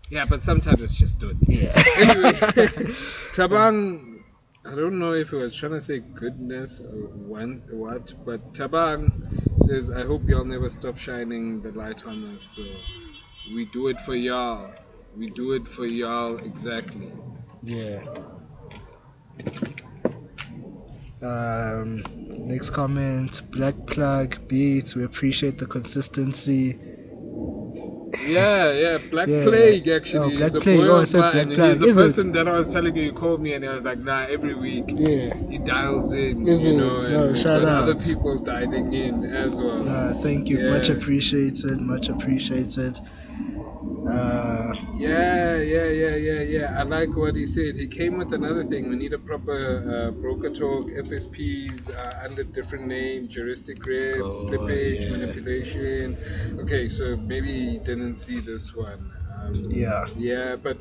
Yeah, but sometimes it's just good. Yeah. Anyway, Tabang, I don't know if he was trying to say goodness or what, but Tabang says, I hope y'all never stop shining the light on us, though. We do it for y'all. We do it for y'all, exactly. Yeah. Next comment, Black Plug Beats. We appreciate the consistency. Yeah, Black Plague actually. Oh, Black He's a Plague. boy Oh, I of said mine. Black He's Plague. the Is person it? that I was telling you, he called me and I was like, nah, every week Yeah. he dials in. Is you it? know, No, and shout out. other people dialing in as well. Thank you. Yeah. Much appreciated. Much appreciated. Yeah. I like what he said. He came with another thing. We need a proper broker talk, FSPs under different names, heuristic reps, slippage, manipulation. Okay, so maybe he didn't see this one. Yeah, but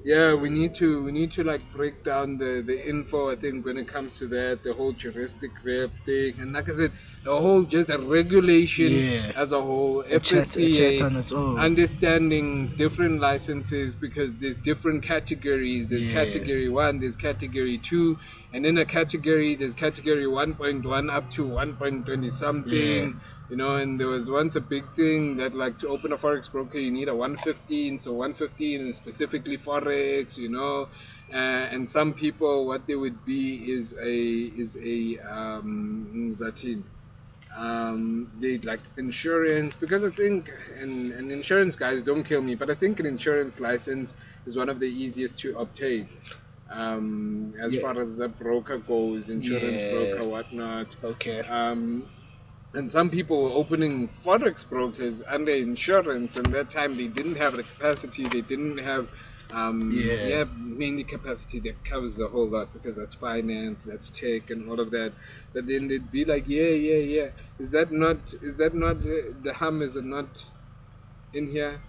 yeah, we need to like break down the info. I think when it comes to that, the whole heuristic rep thing, and like I said, the whole just a regulation as a whole, FSCA, on its own. understanding different licenses because there's different categories. There's category 1, there's category 2, and in a category there's category 1.1 up to 1.20 something. You know, and there was once a big thing that like to open a forex broker you need a 115, so 115 is specifically forex, you know. And some people what they would be is a Zatin. They like insurance because I think and insurance, guys, don't kill me, but I think an insurance license is one of the easiest to obtain. As far as a broker goes, insurance broker, whatnot. And some people were opening forex brokers under insurance, and that time they didn't have the capacity. They didn't have, mainly capacity that covers a whole lot because that's finance, that's tech, and all of that. But then they'd be like, yeah. Is that not the hum? Is it not in here?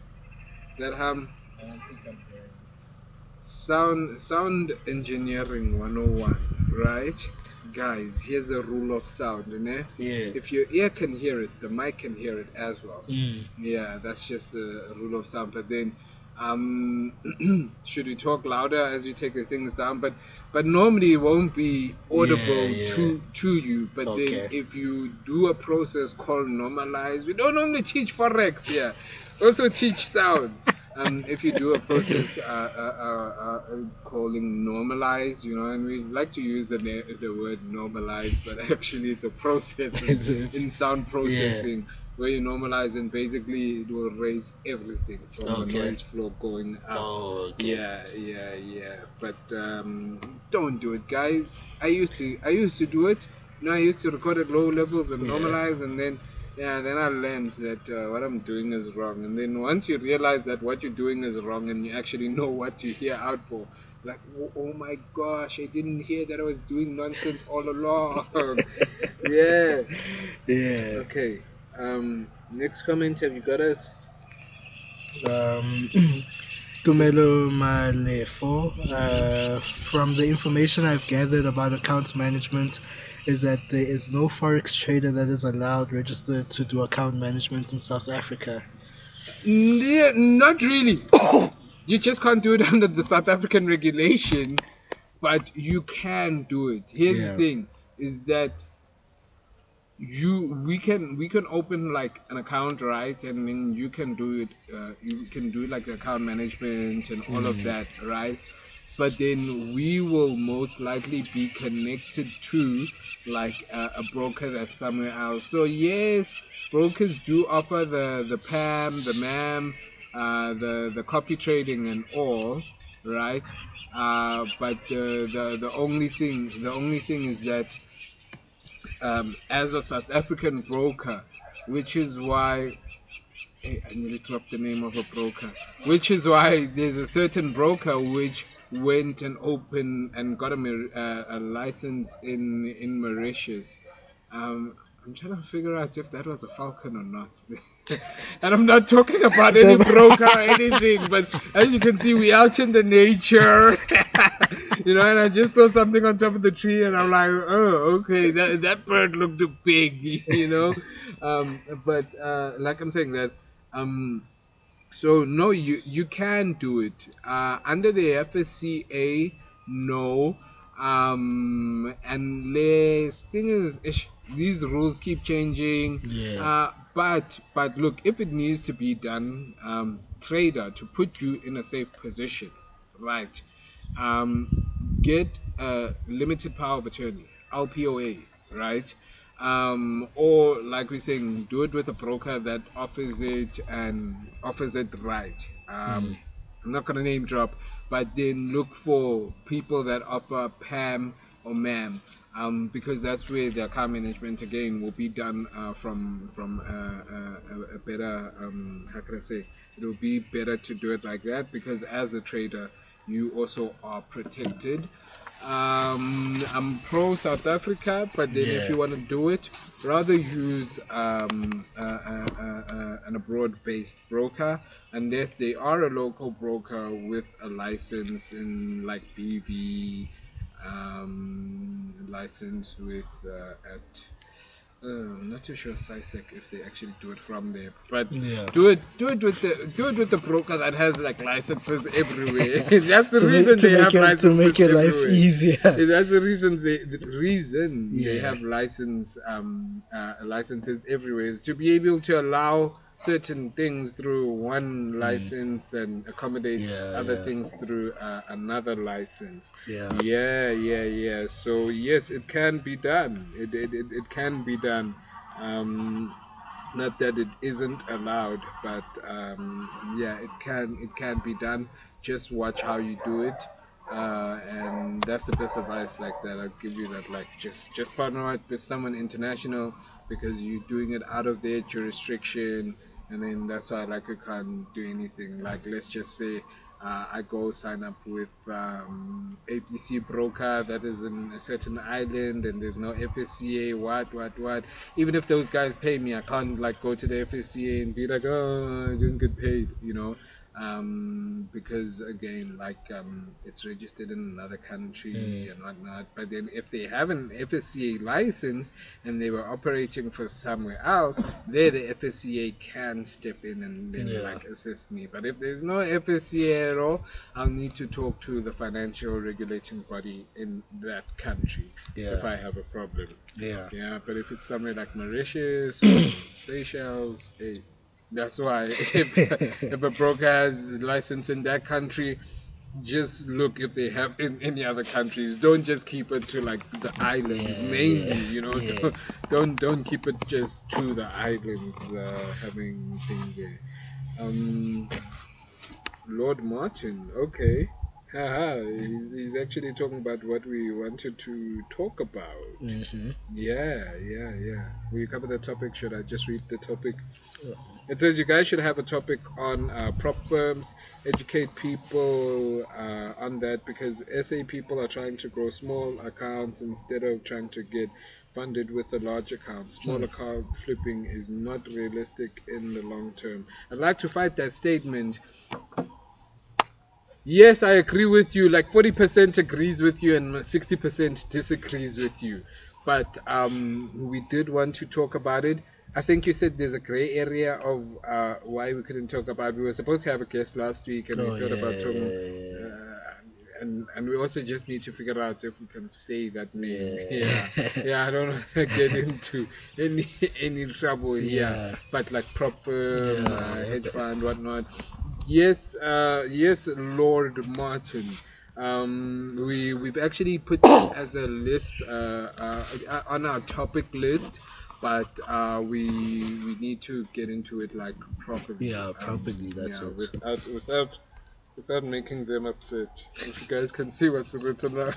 That hum. I don't think I'm hearing it. Sound engineering 101, right? Guys, here's a rule of sound, né? If your ear can hear it, the mic can hear it as well. Yeah, that's just a rule of sound. But then should we talk louder as you take the things down? But normally it won't be audible to you. But then if you do a process called normalize, we don't normally teach forex here. Also teach sound. If you do a process calling normalize, you know, and we like to use the word normalize, but actually it's a process in sound processing where you normalize, and basically it will raise everything from the noise floor going up. Yeah. But don't do it, guys. I used to do it. You know, I used to record at low levels and normalize, and then Yeah, then I learned that what I'm doing is wrong. And then once you realize that what you're doing is wrong and you actually know what you're here out for, like, oh my gosh, I didn't hear that I was doing nonsense all along. Yeah. Yeah. Okay. Next comment, have you got us? Um, Tumelo Mngomezulu, from the information I've gathered about account management, is that there is no Forex trader that is allowed registered to do account management in South Africa. Yeah, not really. You just can't do it under the South African regulation, but you can do it. Here's the Yeah. thing: is that we can open like an account, right? And then you can do it. You can do like the account management and all of that, right? But then we will most likely be connected to like a broker that's somewhere else. So yes, brokers do offer the PAM, the MAM, the copy trading and all, right? But the only thing is that as a South African broker, which is why I nearly dropped the name of a broker, which is why there's a certain broker which went and opened and got a license in Mauritius. I'm trying to figure out if that was a falcon or not. And I'm not talking about any broker or anything, but as you can see, we out in the nature. And I just saw something on top of the tree, and I'm like, oh, okay, that bird looked big, But like I'm saying that, um, so no, you can do it under the FSCA. No, unless thing is, these rules keep changing. Yeah. But look, if it needs to be done, trader, to put you in a safe position, right? Get a limited power of attorney, LPOA, right? Or like we're saying, do it with a broker that offers it and offers it right. I'm not gonna name drop, but then look for people that offer PAM or MAM, because that's where the account management again will be done from a better, how can I say, it will be better to do it like that, because as a trader you also are protected. I'm pro South Africa, but then if Yeah. you want to do it, rather use an abroad based broker, unless they are a local broker with a license in like BV, license with at I'm not too sure SISEC if they actually do it from there, but Yeah. do it with the broker that has like licenses everywhere. That's the To make reason to they make have it to licenses make your life everywhere. easier. That's the reason they Yeah. have licenses everywhere, is to be able to allow certain things through one license and accommodate Yeah. other Yeah. things through another license. Yeah. Yeah. So yes, it can be done. It can be done. Um, Not that it isn't allowed, but yeah, it can be done. Just watch how you do it, and that's the best advice like that I'll give you. That like just partner up with someone international, because you're doing it out of their jurisdiction, and then that's why like you can't do anything. Like let's just say I go sign up with APC broker that is in a certain island, and there's no FSCA. What? Even if those guys pay me, I can't like go to the FSCA and be like, oh, I didn't get paid, because again, like it's registered in another country and whatnot. But then if they have an FSCA license and they were operating for somewhere else, there the FSCA can step in and then Yeah. like assist me. But if there's no FSCA at all, I'll need to talk to the financial regulating body in that country if Yeah. I have a problem. Yeah. Yeah, but if it's somewhere like Mauritius or Seychelles, hey, that's why if a broker has a license in that country, just look if they have in any other countries. Don't just keep it to like the islands Yeah. mainly. Yeah. Yeah. Don't keep it just to the islands. Having things there. Um, Lord Martin. Okay. Haha, he's actually talking about what we wanted to talk about. Mm-hmm. Yeah. Will you cover the topic? Should I just read the topic? It says you guys should have a topic on prop firms, educate people on that because SA people are trying to grow small accounts instead of trying to get funded with a large account. Small account flipping is not realistic in the long term. I'd like to fight that statement. Yes, I agree with you. Like 40% agrees with you and 60% disagrees with you. But we did want to talk about it. I think you said there's a gray area of why we couldn't talk about it. We were supposed to have a guest last week and we Oh thought about talking. yeah, And we also just need to figure out if we can say that name. Yeah, yeah, yeah. I don't want to get into any trouble here. yeah, But like prop firm, yeah. hedge fund, whatnot. Yes, yes, Lord Martin. We've actually put that as a list on our topic list, but we need to get into it like properly. Yeah, properly. That's Yeah, it. without making them upset. If you guys can see what's written on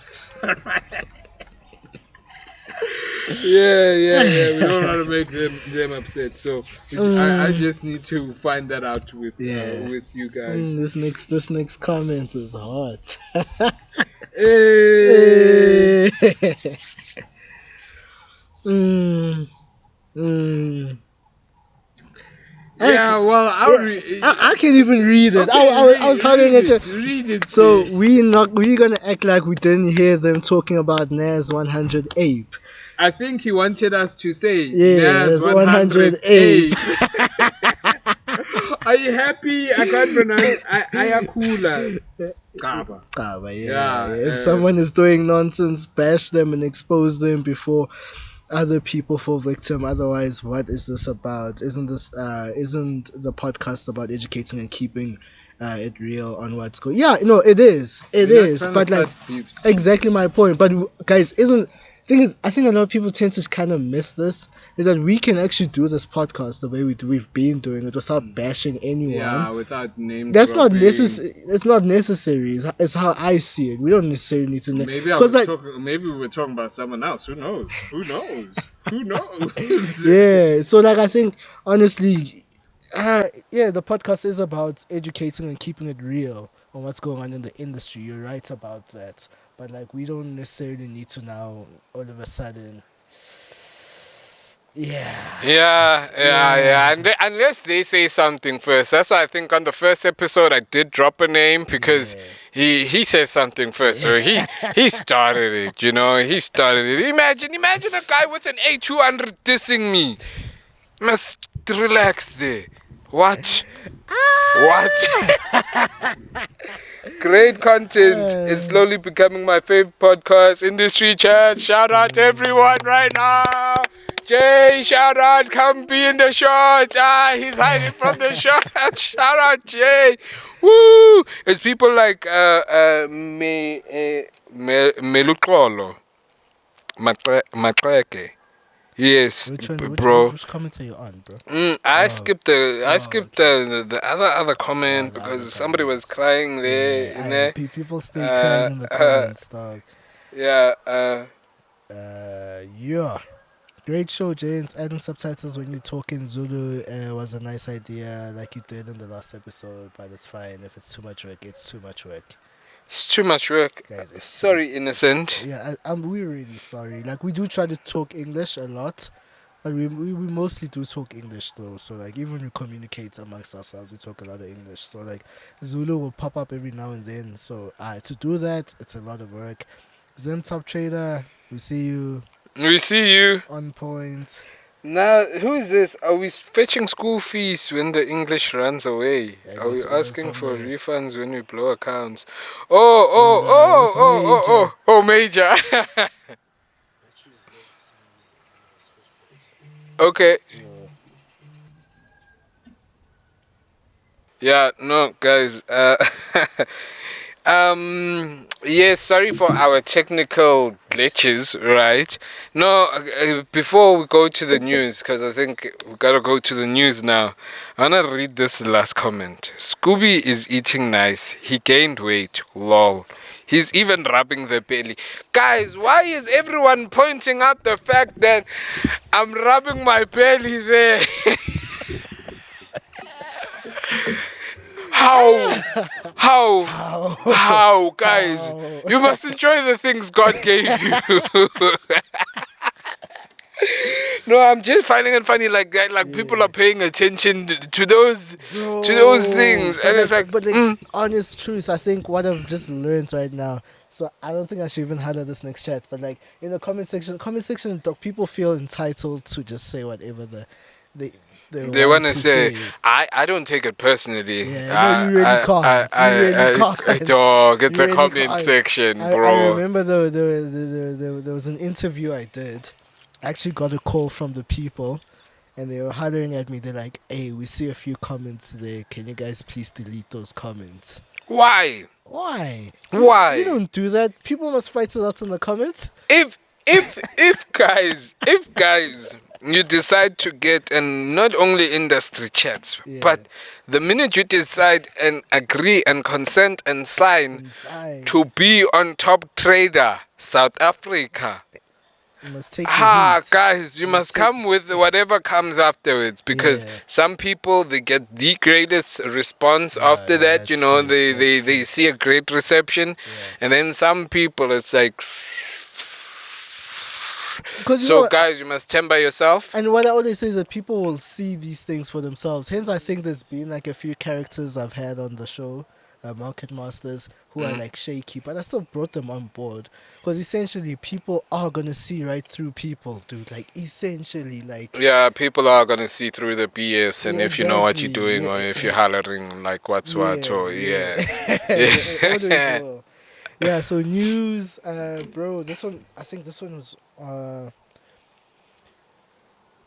yeah. We don't want to make them upset. So I Mm, just need to find that out yeah. with you guys. This next comment is hot. Hey. Eh. mm, mm. I, Yeah, well, I'll yeah, I can't even read it. okay, I was having read it. it. Read it. So we gonna act like we didn't hear them talking about Nas 100 Ape. I think he wanted us to say Yeah, Nas there's 100 Ape. 108. Are you happy? I can't pronounce Ayakula. Kaba. Ah, but yeah, Yeah. yeah. If someone is doing nonsense, bash them and expose them before other people fall victim. Otherwise, what is this about? Isn't the podcast about educating and keeping it real on what's going? Yeah, no, it is. It We're not is. trying to But like, start beefs. exactly my point. But guys, isn't thing is, I think a lot of people tend to kind of miss this. Is that we can actually do this podcast the way we've been doing it without bashing anyone. Yeah, without name That's not dropping. necessary. It's not necessary. It's how I see it. We don't necessarily need to. Maybe I Because was like, talking. Maybe we were talking about someone else. Who knows? Who knows? Who knows? yeah. So like, I think honestly, yeah, the podcast is about educating and keeping it real on what's going on in the industry. You're right about that. But like, we don't necessarily need to now all of a sudden. Yeah. Yeah. And unless they say something first. That's why I think on the first episode I did drop a name because he says something first. So he started it, He started it. Imagine a guy with an A200 dissing me. Must relax there. What? Great content. It's slowly becoming my favorite podcast. Industry chat. Shout out to everyone right now. Jay, shout out. Come be in the shots. He's hiding from the shots. Shout out, Jay. Woo! It's people like Meluxolo. Matreke. Yes, Which one? bro. Which comment are you on, bro? I skipped the other comment The because other somebody was comments. crying there. Yeah, people stay crying in the comments, dog. Yeah. Yeah. Great show, James. Adding subtitles when you talk in Zulu was a nice idea, like you did in the last episode. But it's fine if it's too much work. It's too much work, It's too much work. guys. It's Sorry, innocent. yeah, we're really sorry. Like we do try to talk English a lot, but we mostly do talk English though. So like even when we communicate amongst ourselves, we talk a lot of English. So like Zulu will pop up every now and then. So to do that, it's a lot of work. Zim Top Trader, we see you We see you. on point. Now, who is this? Are we fetching school fees when the English runs away? Yeah, Are we that's asking from for the- refunds when we blow accounts? Oh, major. Okay. Yeah, no, guys. Yes, sorry for our technical glitches, right? No, before we go to the news, because I think we gotta go to the news now. I wanna read this last comment. Scooby is eating nice. He gained weight. Lol. He's even rubbing the belly. Guys, why is everyone pointing out the fact that I'm rubbing my belly there? How? How? How? How? Guys, How? you must enjoy the things God gave you. No, I'm just finding it funny. Like people Yeah. are paying attention to those Bro, things, and it's like, but honest truth, I think what I've just learned right now. So I don't think I should even highlight this next chat, but like in the comment section, people feel entitled to just say whatever they they they want want to to say, say. I don't take it personally. Yeah, no, you really can't. You really can't. Dog, it's You a really comment can't. section, I bro. remember there was an interview I did. I actually got a call from the people and they were hollering at me. They're like, "Hey, we see a few comments there. Can you guys please delete those comments?" Why? Why? We Why? don't do that. People must fight it out in the comments. If guys you decide to get, and not only industry chats, Yeah. but the minute you decide and agree and consent and sign Inside, to be on Top Trader South Africa, you must take the heat. guys, you You must take. come with whatever comes afterwards, because Yeah. some people, they get the greatest response Yeah, after yeah, that. that's true. That's They true. see a great reception, Yeah. and then some people, it's like, Because you know so what? guys, you must temper yourself. And what I always say is that people will see these things for themselves. Hence, I think there's been like a few characters I've had on the show, Market Masters, who are like shaky, but I still brought them on board. Because essentially, people are going to see right through people, dude. Like, essentially, like. Yeah, people are gonna see through the BS, and Yeah, if you know what you're exactly. doing, or if you're Yeah, hollering like what's what, yeah, or yeah. yeah. They always Yeah. will. Yeah, so news, bro, this one, I think this one was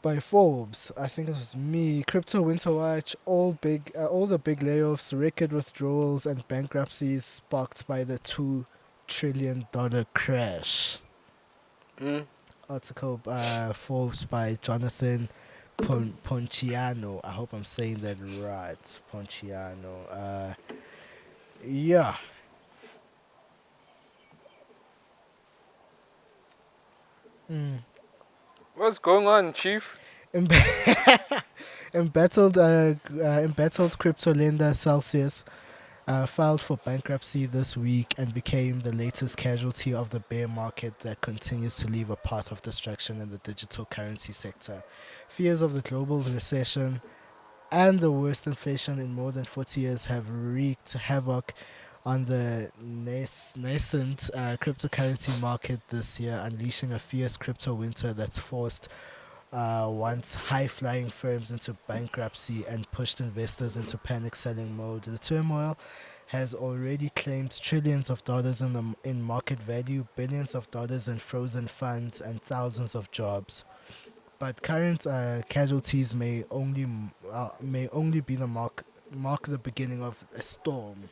by Forbes. I think it was me. Crypto Winter Watch. All the big layoffs, record withdrawals, and bankruptcies sparked by the $2 trillion crash. Mm. Article Forbes by Jonathan Ponciano. I hope I'm saying that right. Ponciano. Yeah. Mm. What's going on, Chief? Emb- embattled crypto lender Celsius filed for bankruptcy this week and became the latest casualty of the bear market that continues to leave a path of destruction in the digital currency sector. Fears of the global recession and the worst inflation in more than 40 years have wreaked havoc on the nascent cryptocurrency market this year, unleashing a fierce crypto winter that's forced once high-flying firms into bankruptcy and pushed investors into panic selling mode. The turmoil has already claimed trillions of dollars in market value, billions of dollars in frozen funds, and thousands of jobs. But current casualties may only be the mark the beginning of a storm.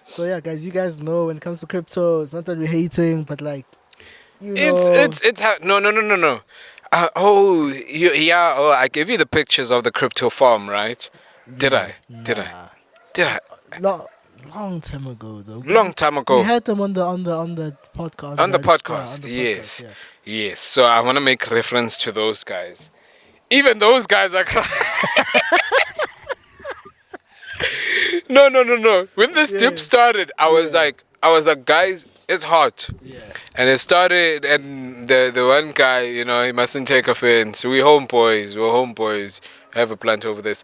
So yeah, guys, you guys know when it comes to crypto, it's not that we're hating, but like, No. Yeah. Oh, I gave you the pictures of the crypto farm, right? Did yeah, I? Did I? nah. Did I? Lo- Long time ago though. Long time We ago had them on the podcast. on the Yeah, on podcast. the podcast. Yes, Yeah. yes. So I want to make reference to those guys. Even those guys are crying. No. When this dip Yeah. started, Yeah. I was like, guys, it's hot. Yeah. And it started, and the one guy, he mustn't take offense. We're homeboys. We're homeboys. I have a plant over this.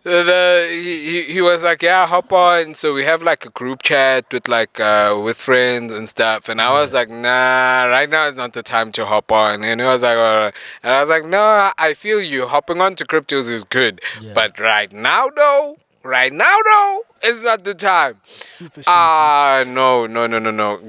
He was like, yeah, hop on. So we have like a group chat with with friends and stuff. And I was Yeah. like, nah, right now is not the time to hop on. And he was like, all right. And I was like, no, I feel you. Hopping on to cryptos is good. Yeah. But right now, though, it's not the time. Super shaky. No.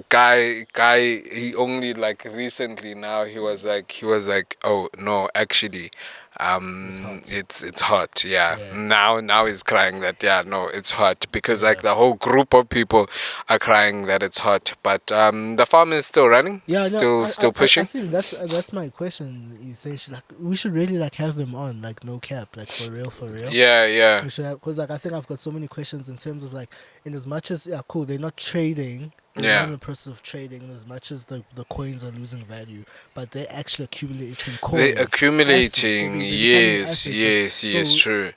Guy, he only like recently now he was like, oh no, actually, hot. it's hot. Yeah. Yeah. Now he's crying that no, it's hot because Yeah. like the whole group of people are crying that it's hot. But the farm is still running, Yeah, no, still I pushing. think that's my question. Essentially, like we should really like have them on, like no cap, like for real, for real. Yeah. We should have, because like I think I've got so many questions in terms of like, in as much as cool, they're not trading, they're not Yeah. in the process of trading, in as much as the coins are losing value, but they're actually accumulating coins, They're assets. So accumulating. they're becoming Yes, assets. And yes, so true.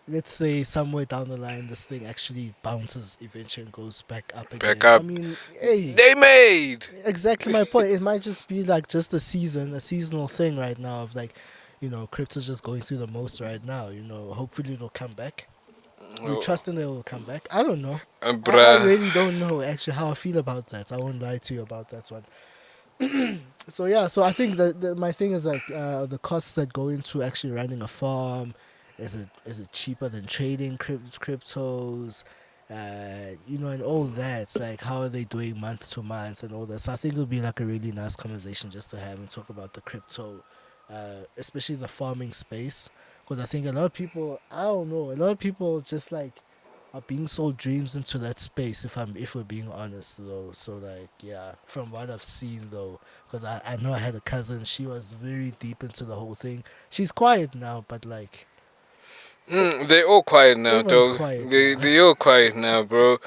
let's say somewhere down the line, this thing actually bounces eventually and goes back up Back again. I up. mean, hey, They made. exactly my point. It might just be like just a seasonal thing right now of like, crypto's just going through the most right now. Hopefully it'll come back. We Oh, trust in that it will come back. I don't know. I bruh. really don't know actually how I feel about that. I won't lie to you about that one. So yeah, so I think that my thing is like the costs that go into actually running a farm. Is it cheaper than trading cryptos? And all that. It's like how are they doing month to month and all that. So I think it would be like a really nice conversation just to have and talk about the crypto, especially the farming space. Because I think a lot of people, I don't know, a lot of people just like are being sold dreams into that space. If we're being honest though, so like yeah, from what I've seen though, because I know I had a cousin, she was very deep into the whole thing. She's quiet now, but like They all quiet now, everyone's dog. quiet They now. they all quiet now, bro.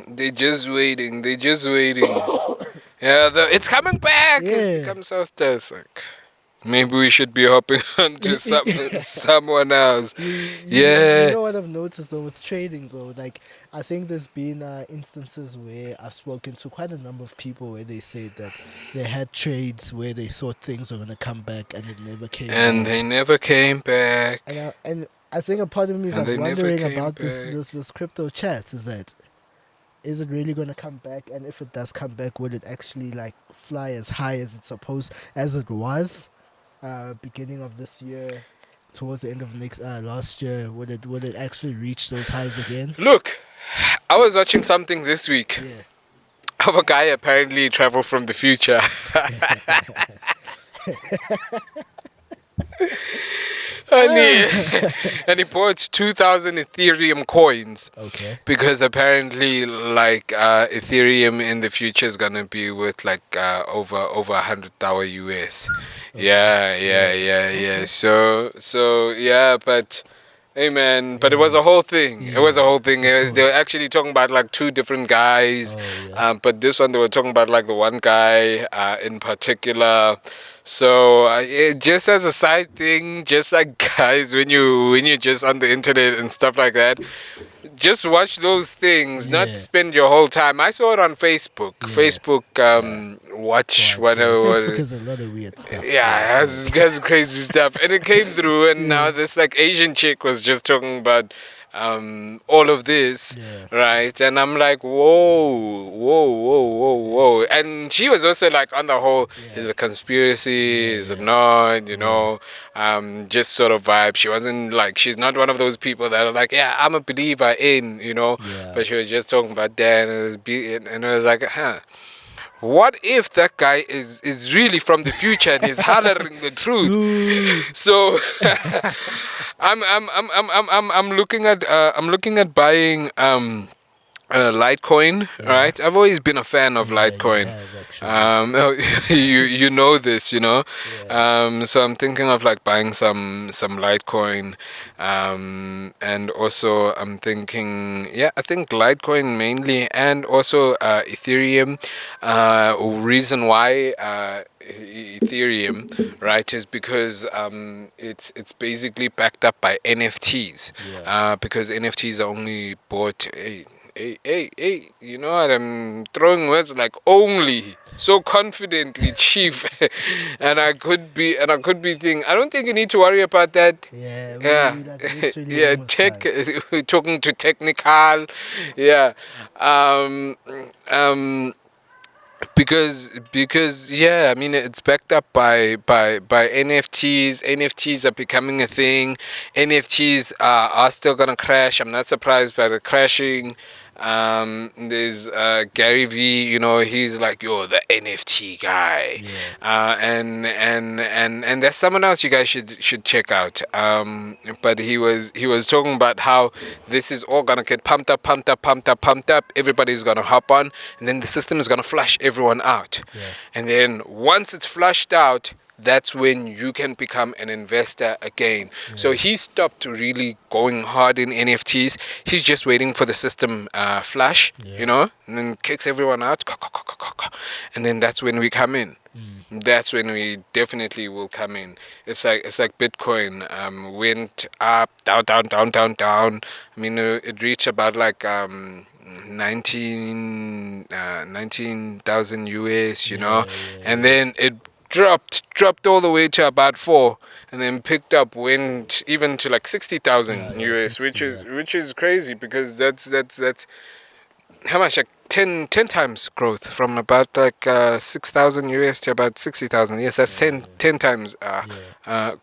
They just waiting. They just waiting. Yeah, it's coming back. It's Yeah. become South Test. Like, maybe we should be hopping on to someone else. You Yeah. know what I've noticed though with trading though, like I think there's been instances where I've spoken to quite a number of people where they said that they had trades where they thought things were gonna come back and it never came And back. they never came back. And I think a part of me is And like they never wondering came about this back. this this crypto chat. Is it really gonna come back? And if it does come back, will it actually like fly as high as it was beginning of this year, towards the end of last year? Would it actually reach those highs again? Look, I was watching something this week Yeah. of a guy apparently traveled from the future. and he, and he bought 2,000 Ethereum coins. Okay. Because apparently, like Ethereum in the future is gonna be worth like over $100 US. Okay. Yeah. Okay. So yeah, but hey man, but it was Yeah. a whole thing. It was a Yeah. whole thing. Of They were course. actually talking about like two different guys, Oh yeah. but this one they were talking about like the one guy in particular. So just as a side thing, just like guys, when you're just on the internet and stuff like that, just watch those things, not Yeah. spend your whole time. I saw it on Facebook. Yeah. Watch Watch. Yeah. Facebook whatever. has a lot of weird stuff. Yeah, has crazy stuff, and it came through. And now Yeah. this like Asian chick was just talking about all of this, Yeah. right? And I'm like, whoa, and she was also like on the whole, Yeah. is it a conspiracy? Is it Yeah. not? Yeah. Just sort of vibe. She wasn't like, she's not one of those people that are like, yeah, I'm a believer in, Yeah. but she was just talking about that, and it was like, what if that guy is really from the future and he's hollering the truth? Dude. So I'm looking at buying Litecoin, Yeah. right? I've always been a fan of Yeah, you Litecoin. have, actually. You know this, Yeah. So I'm thinking of like buying some Litecoin, and also I'm thinking, yeah, I think Litecoin mainly, and also Ethereum. Reason why Ethereum, right, is because it's basically backed up by NFTs. Yeah. Because NFTs are only bought. Hey, you know what? I'm throwing words like only so confidently, chief, and I could be thinking. I don't think you need to worry about that. Yeah. Yeah, We like literally yeah. almost done. We're talking to technical. Yeah, um, um, because yeah, I mean it's backed up by NFTs. NFTs are becoming a thing. NFTs are still gonna crash. I'm not surprised by the crashing. There's Gary V. You know, he's like, yo, the NFT guy. And there's someone else you guys should check out. But he was talking about how this is all gonna get pumped up. Everybody's gonna hop on, and then the system is gonna flush everyone out. And then once it's flushed out, that's when you can become an investor again. So he stopped really going hard in NFTs. He's just waiting for the system flash, you know, and then kicks everyone out. And then that's when we come in. That's when we definitely will come in. It's like Bitcoin went up, down. I mean, it reached about like 19,000 US, you know, and then it dropped all the way to about 4, and then picked up, went even to like 60,000 US, 60, which is crazy, because that's how much, like 10 times growth, from about like 6,000 US to about 60,000. Yes, that's 10 times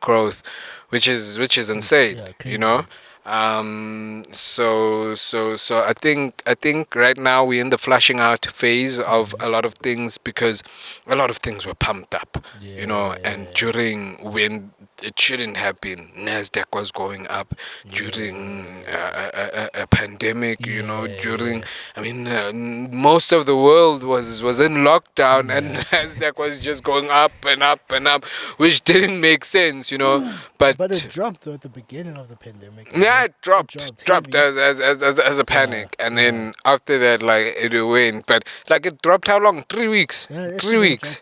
growth, which is insane, you know. So I think right now we're in the flushing out phase of a lot of things, because a lot of things were pumped up, you know, and during when it shouldn't have been. NASDAQ was going up during a pandemic, you know, during, I mean, most of the world was in lockdown, and NASDAQ was just going up and up, which didn't make sense, you know. But it dropped at the beginning of the pandemic. Yeah, it dropped as a panic, and then after that, like, it went. But like, it dropped how long? 3 weeks. 3 weeks.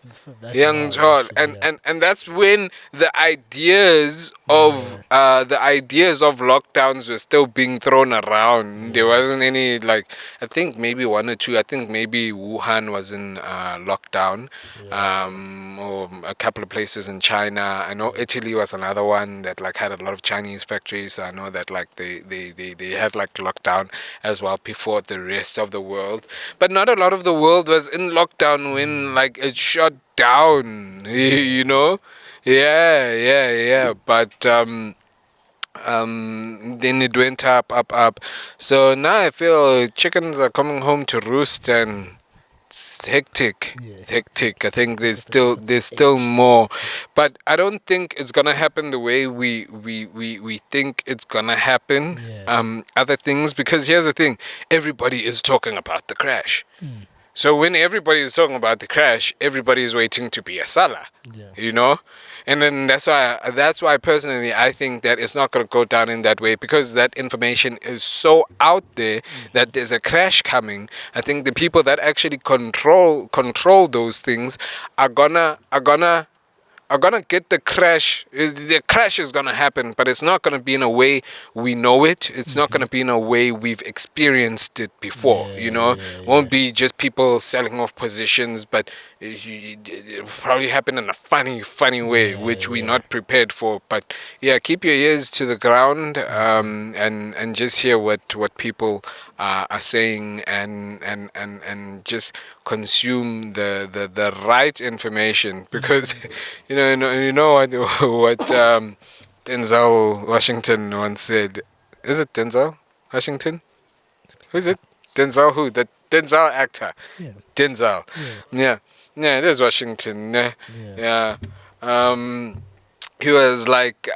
Young child, and that's when the ideas of lockdowns were still being thrown around. There wasn't any, like, I think maybe 1 or 2. I think maybe Wuhan was in lockdown, or a couple of places in China. I know Italy was another one that like had a lot of Chinese factories. So I know that like they had like lockdown as well before the rest of the world. But not a lot of the world was in lockdown when like it shut down, you know. But then it went up. So now I feel chickens are coming home to roost, and it's hectic. I think there's still more, but I don't think it's gonna happen the way we think it's gonna happen. Other things, because here's the thing: everybody is talking about the crash. So when everybody is talking about the crash, everybody is waiting to be a seller, you know? And then that's why personally I think that it's not going to go down in that way, because that information is so out there that there's a crash coming. I think the people that actually control those things are gonna get the crash. The crash is gonna happen, but it's not gonna be in a way we know it. It's not gonna be in a way we've experienced it before. You know, won't be just people selling off positions, but it'll probably happen in a funny way, which we're not prepared for. But yeah, keep your ears to the ground, and just hear what people are saying, and just consume the right information, because you know what Denzel Washington once said. Is it Denzel Washington? Who is it? Denzel who? The Denzel actor. Denzel. Yeah, it is Washington. Yeah. He was like,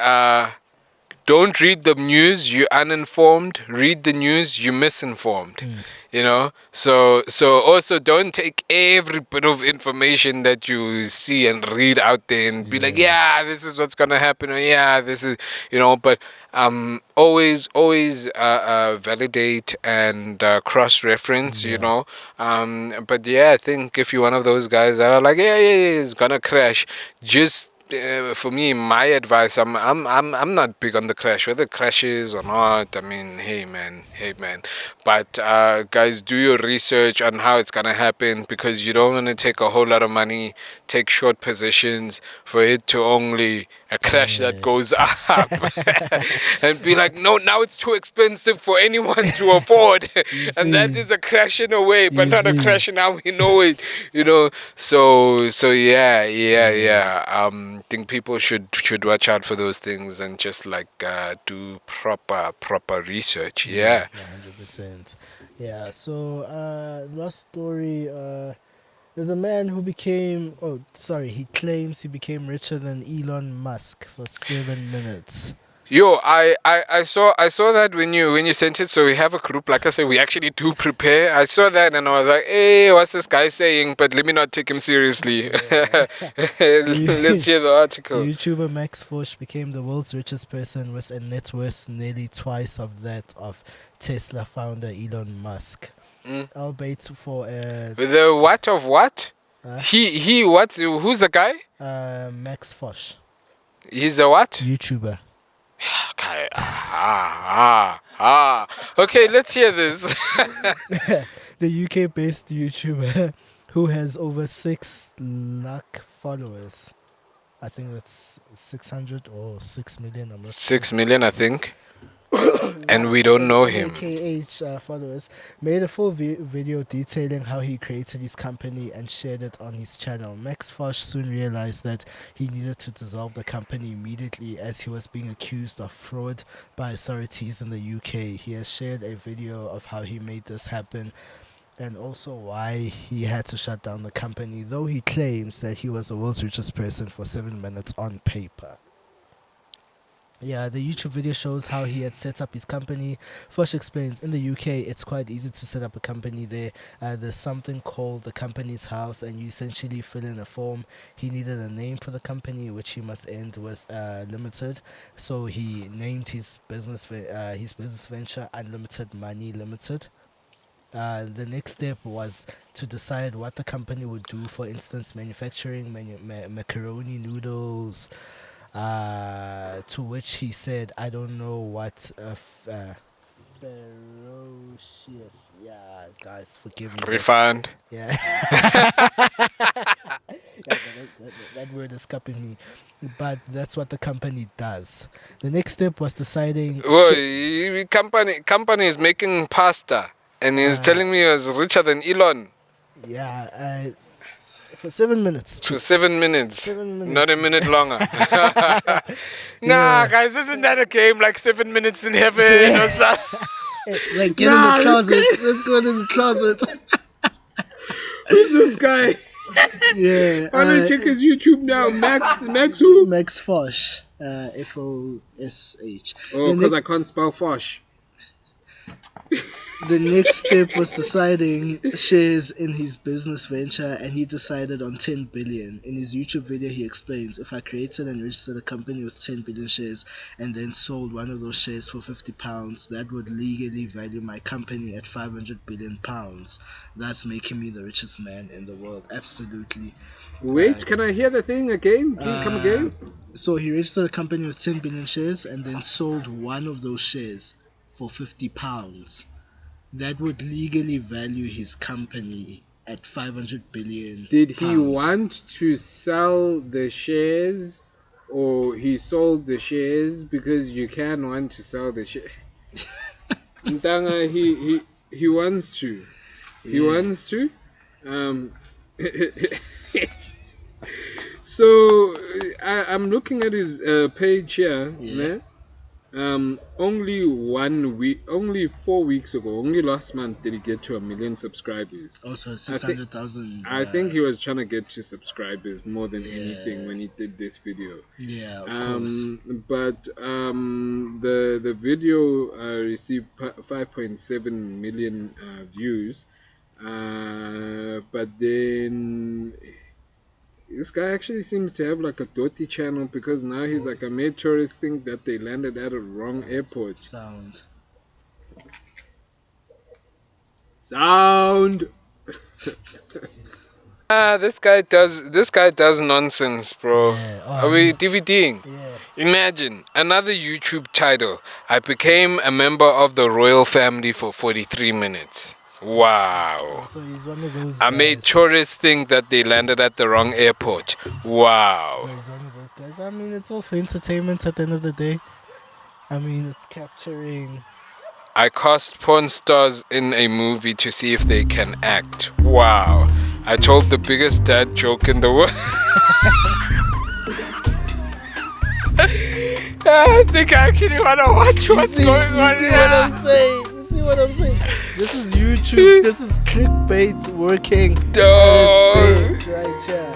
don't read the news, you're uninformed. Read the news, you're misinformed. You know, so also don't take every bit of information that you see and read out there and be like, yeah, this is what's gonna happen, or yeah, this is, you know. But always validate and cross-reference, you know. But yeah, I think if you're one of those guys that are like, yeah, it's gonna crash, just for me, my advice, I'm not big on the crash, whether it crashes or not. I mean, hey man. But guys, do your research on how it's gonna happen, because you don't want to take a whole lot of money, take short positions for it to only a crash that goes up and be like, no, now it's too expensive for anyone to afford. And that see. is a crash in a way, but You not a see. crash in how we know it, you know. So yeah. Think people should watch out for those things and just like do proper research. Yeah. 100%. Yeah. So, last story. There's a man who became. Oh, sorry. He claims he became richer than Elon Musk for 7 minutes. Yo, I saw that when you sent it. So we have a group. Like I said, we actually do prepare. I saw that and I was like, hey, what's this guy saying? But let me not take him seriously. Yeah. Let's hear the article. YouTuber Max Fosh became the world's richest person with a net worth nearly twice of that of Tesla founder Elon Musk. Mm. Albeit for The what of what? uh, He what? Who's the guy? Max Fosh, He's a what? YouTuber. Okay. Okay, let's hear this. The UK-based YouTuber who has over 6 lakh followers. I think that's 600 or 6 million. I'm not 6 million, I think. And we don't know him. KH followers made a full video detailing how he created his company and shared it on his channel. Max Fosh soon realized that he needed to dissolve the company immediately as he was being accused of fraud by authorities in the UK. He has shared a video of how he made this happen and also why he had to shut down the company, though he claims that he was the world's richest person for 7 minutes on paper. Yeah, the YouTube video shows how he had set up his company. Fosh explains, in the UK, it's quite easy to set up a company there. There's something called the company's house, and you essentially fill in a form. He needed a name for the company, which he must end with limited. So he named his business venture Unlimited Money Limited. The next step was to decide what the company would do. For instance, manufacturing macaroni noodles. To which he said, I don't know what ferocious. Yeah, guys, forgive me. Refund. Yeah. That word is escaping me. But that's what the company does. The next step was deciding. Well, company is making pasta, and he's telling me he was richer than Elon. Yeah, for 7 minutes. For 7 minutes. 7 minutes. Not a minute longer. Yeah. Guys, isn't that a game like 7 minutes in heaven or something? Like, get in the closet. Let's go to the closet. Who's this guy? Yeah. I want to check his YouTube now. Max who? Max Fosh. Fosh. Oh, because I can't spell Fosh. The next step was deciding shares in his business venture, and he decided on 10 billion. In his YouTube video, he explains, if I created and registered a company with 10 billion shares and then sold one of those shares for £50, that would legally value my company at 500 billion pounds, thus making me the richest man in the world. Absolutely. Wait, can I hear the thing again? Please come again. So he registered a company with 10 billion shares and then sold one of those shares for £50. That would legally value his company at 500 billion. Did he pounds. want to sell the shares, or he sold the shares? Because you can want to sell the shares. Ntanga, he wants to. He wants to. So I'm looking at his page here. Yeah. Only 4 weeks ago, only last month did he get to 1 million subscribers. Also 600,000. I think he was trying to get to subscribers more than anything when he did this video. Yeah, of course. But the video received 5.7 million views. But then this guy actually seems to have like a dirty channel, because now he's like, I made tourists think that they landed at a wrong airport. Sound. This guy does nonsense, bro. Yeah. Are we DVDing? Yeah. Imagine another YouTube title. I became a member of the royal family for 43 minutes. Wow. So he's one of those I made guys- tourists think that they landed at the wrong airport. So Wow. he's one of those guys. I mean, it's all for entertainment at the end of the day. I mean, it's capturing. I cast porn stars in a movie to see if they can act. Wow. I told the biggest dad joke in the world. I think I actually want to watch what's going on You see here. what I'm saying? You see what I'm saying? This is YouTube. This is clickbait working. Dog. At its best right here.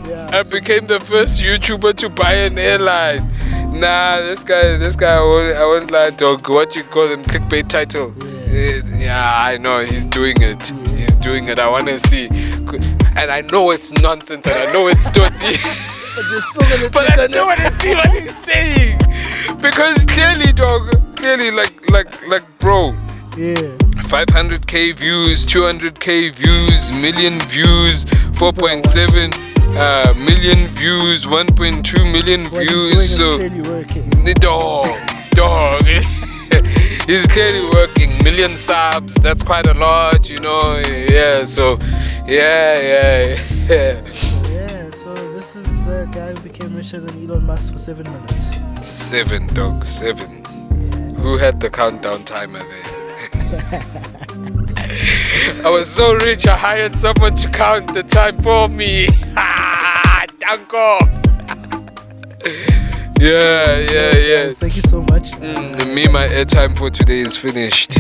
Yeah. I became the first YouTuber to buy an airline. Nah, this guy, I won't lie, dog. What you call him, clickbait title? Yeah, I know, he's doing it. He's doing it. I want to see. And I know it's nonsense and I know it's dirty. But you're still gonna But I still want to see what he's saying. Because clearly, dog, like, bro. Yeah. 500k views, 200k views, million views, 4.7 million views, 1.2 million What he's views. doing is So, clearly working. dog, he's clearly working. Million subs, that's quite a lot, you know. Yeah, so, yeah. Yeah, so this is the guy who became richer than Elon Musk for 7 minutes. 7, dog, 7. Who had the countdown timer there? I was so rich, I hired someone to count the time for me. Danko. Yeah. Thank you so much. Me, my airtime for today is finished.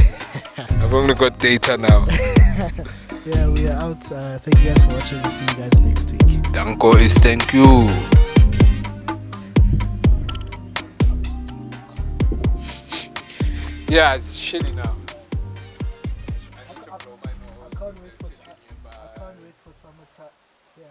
I've only got data now. Yeah, we are out. Thank you guys for watching. We'll see you guys next week. Danko is thank you. Yeah, it's chilly now.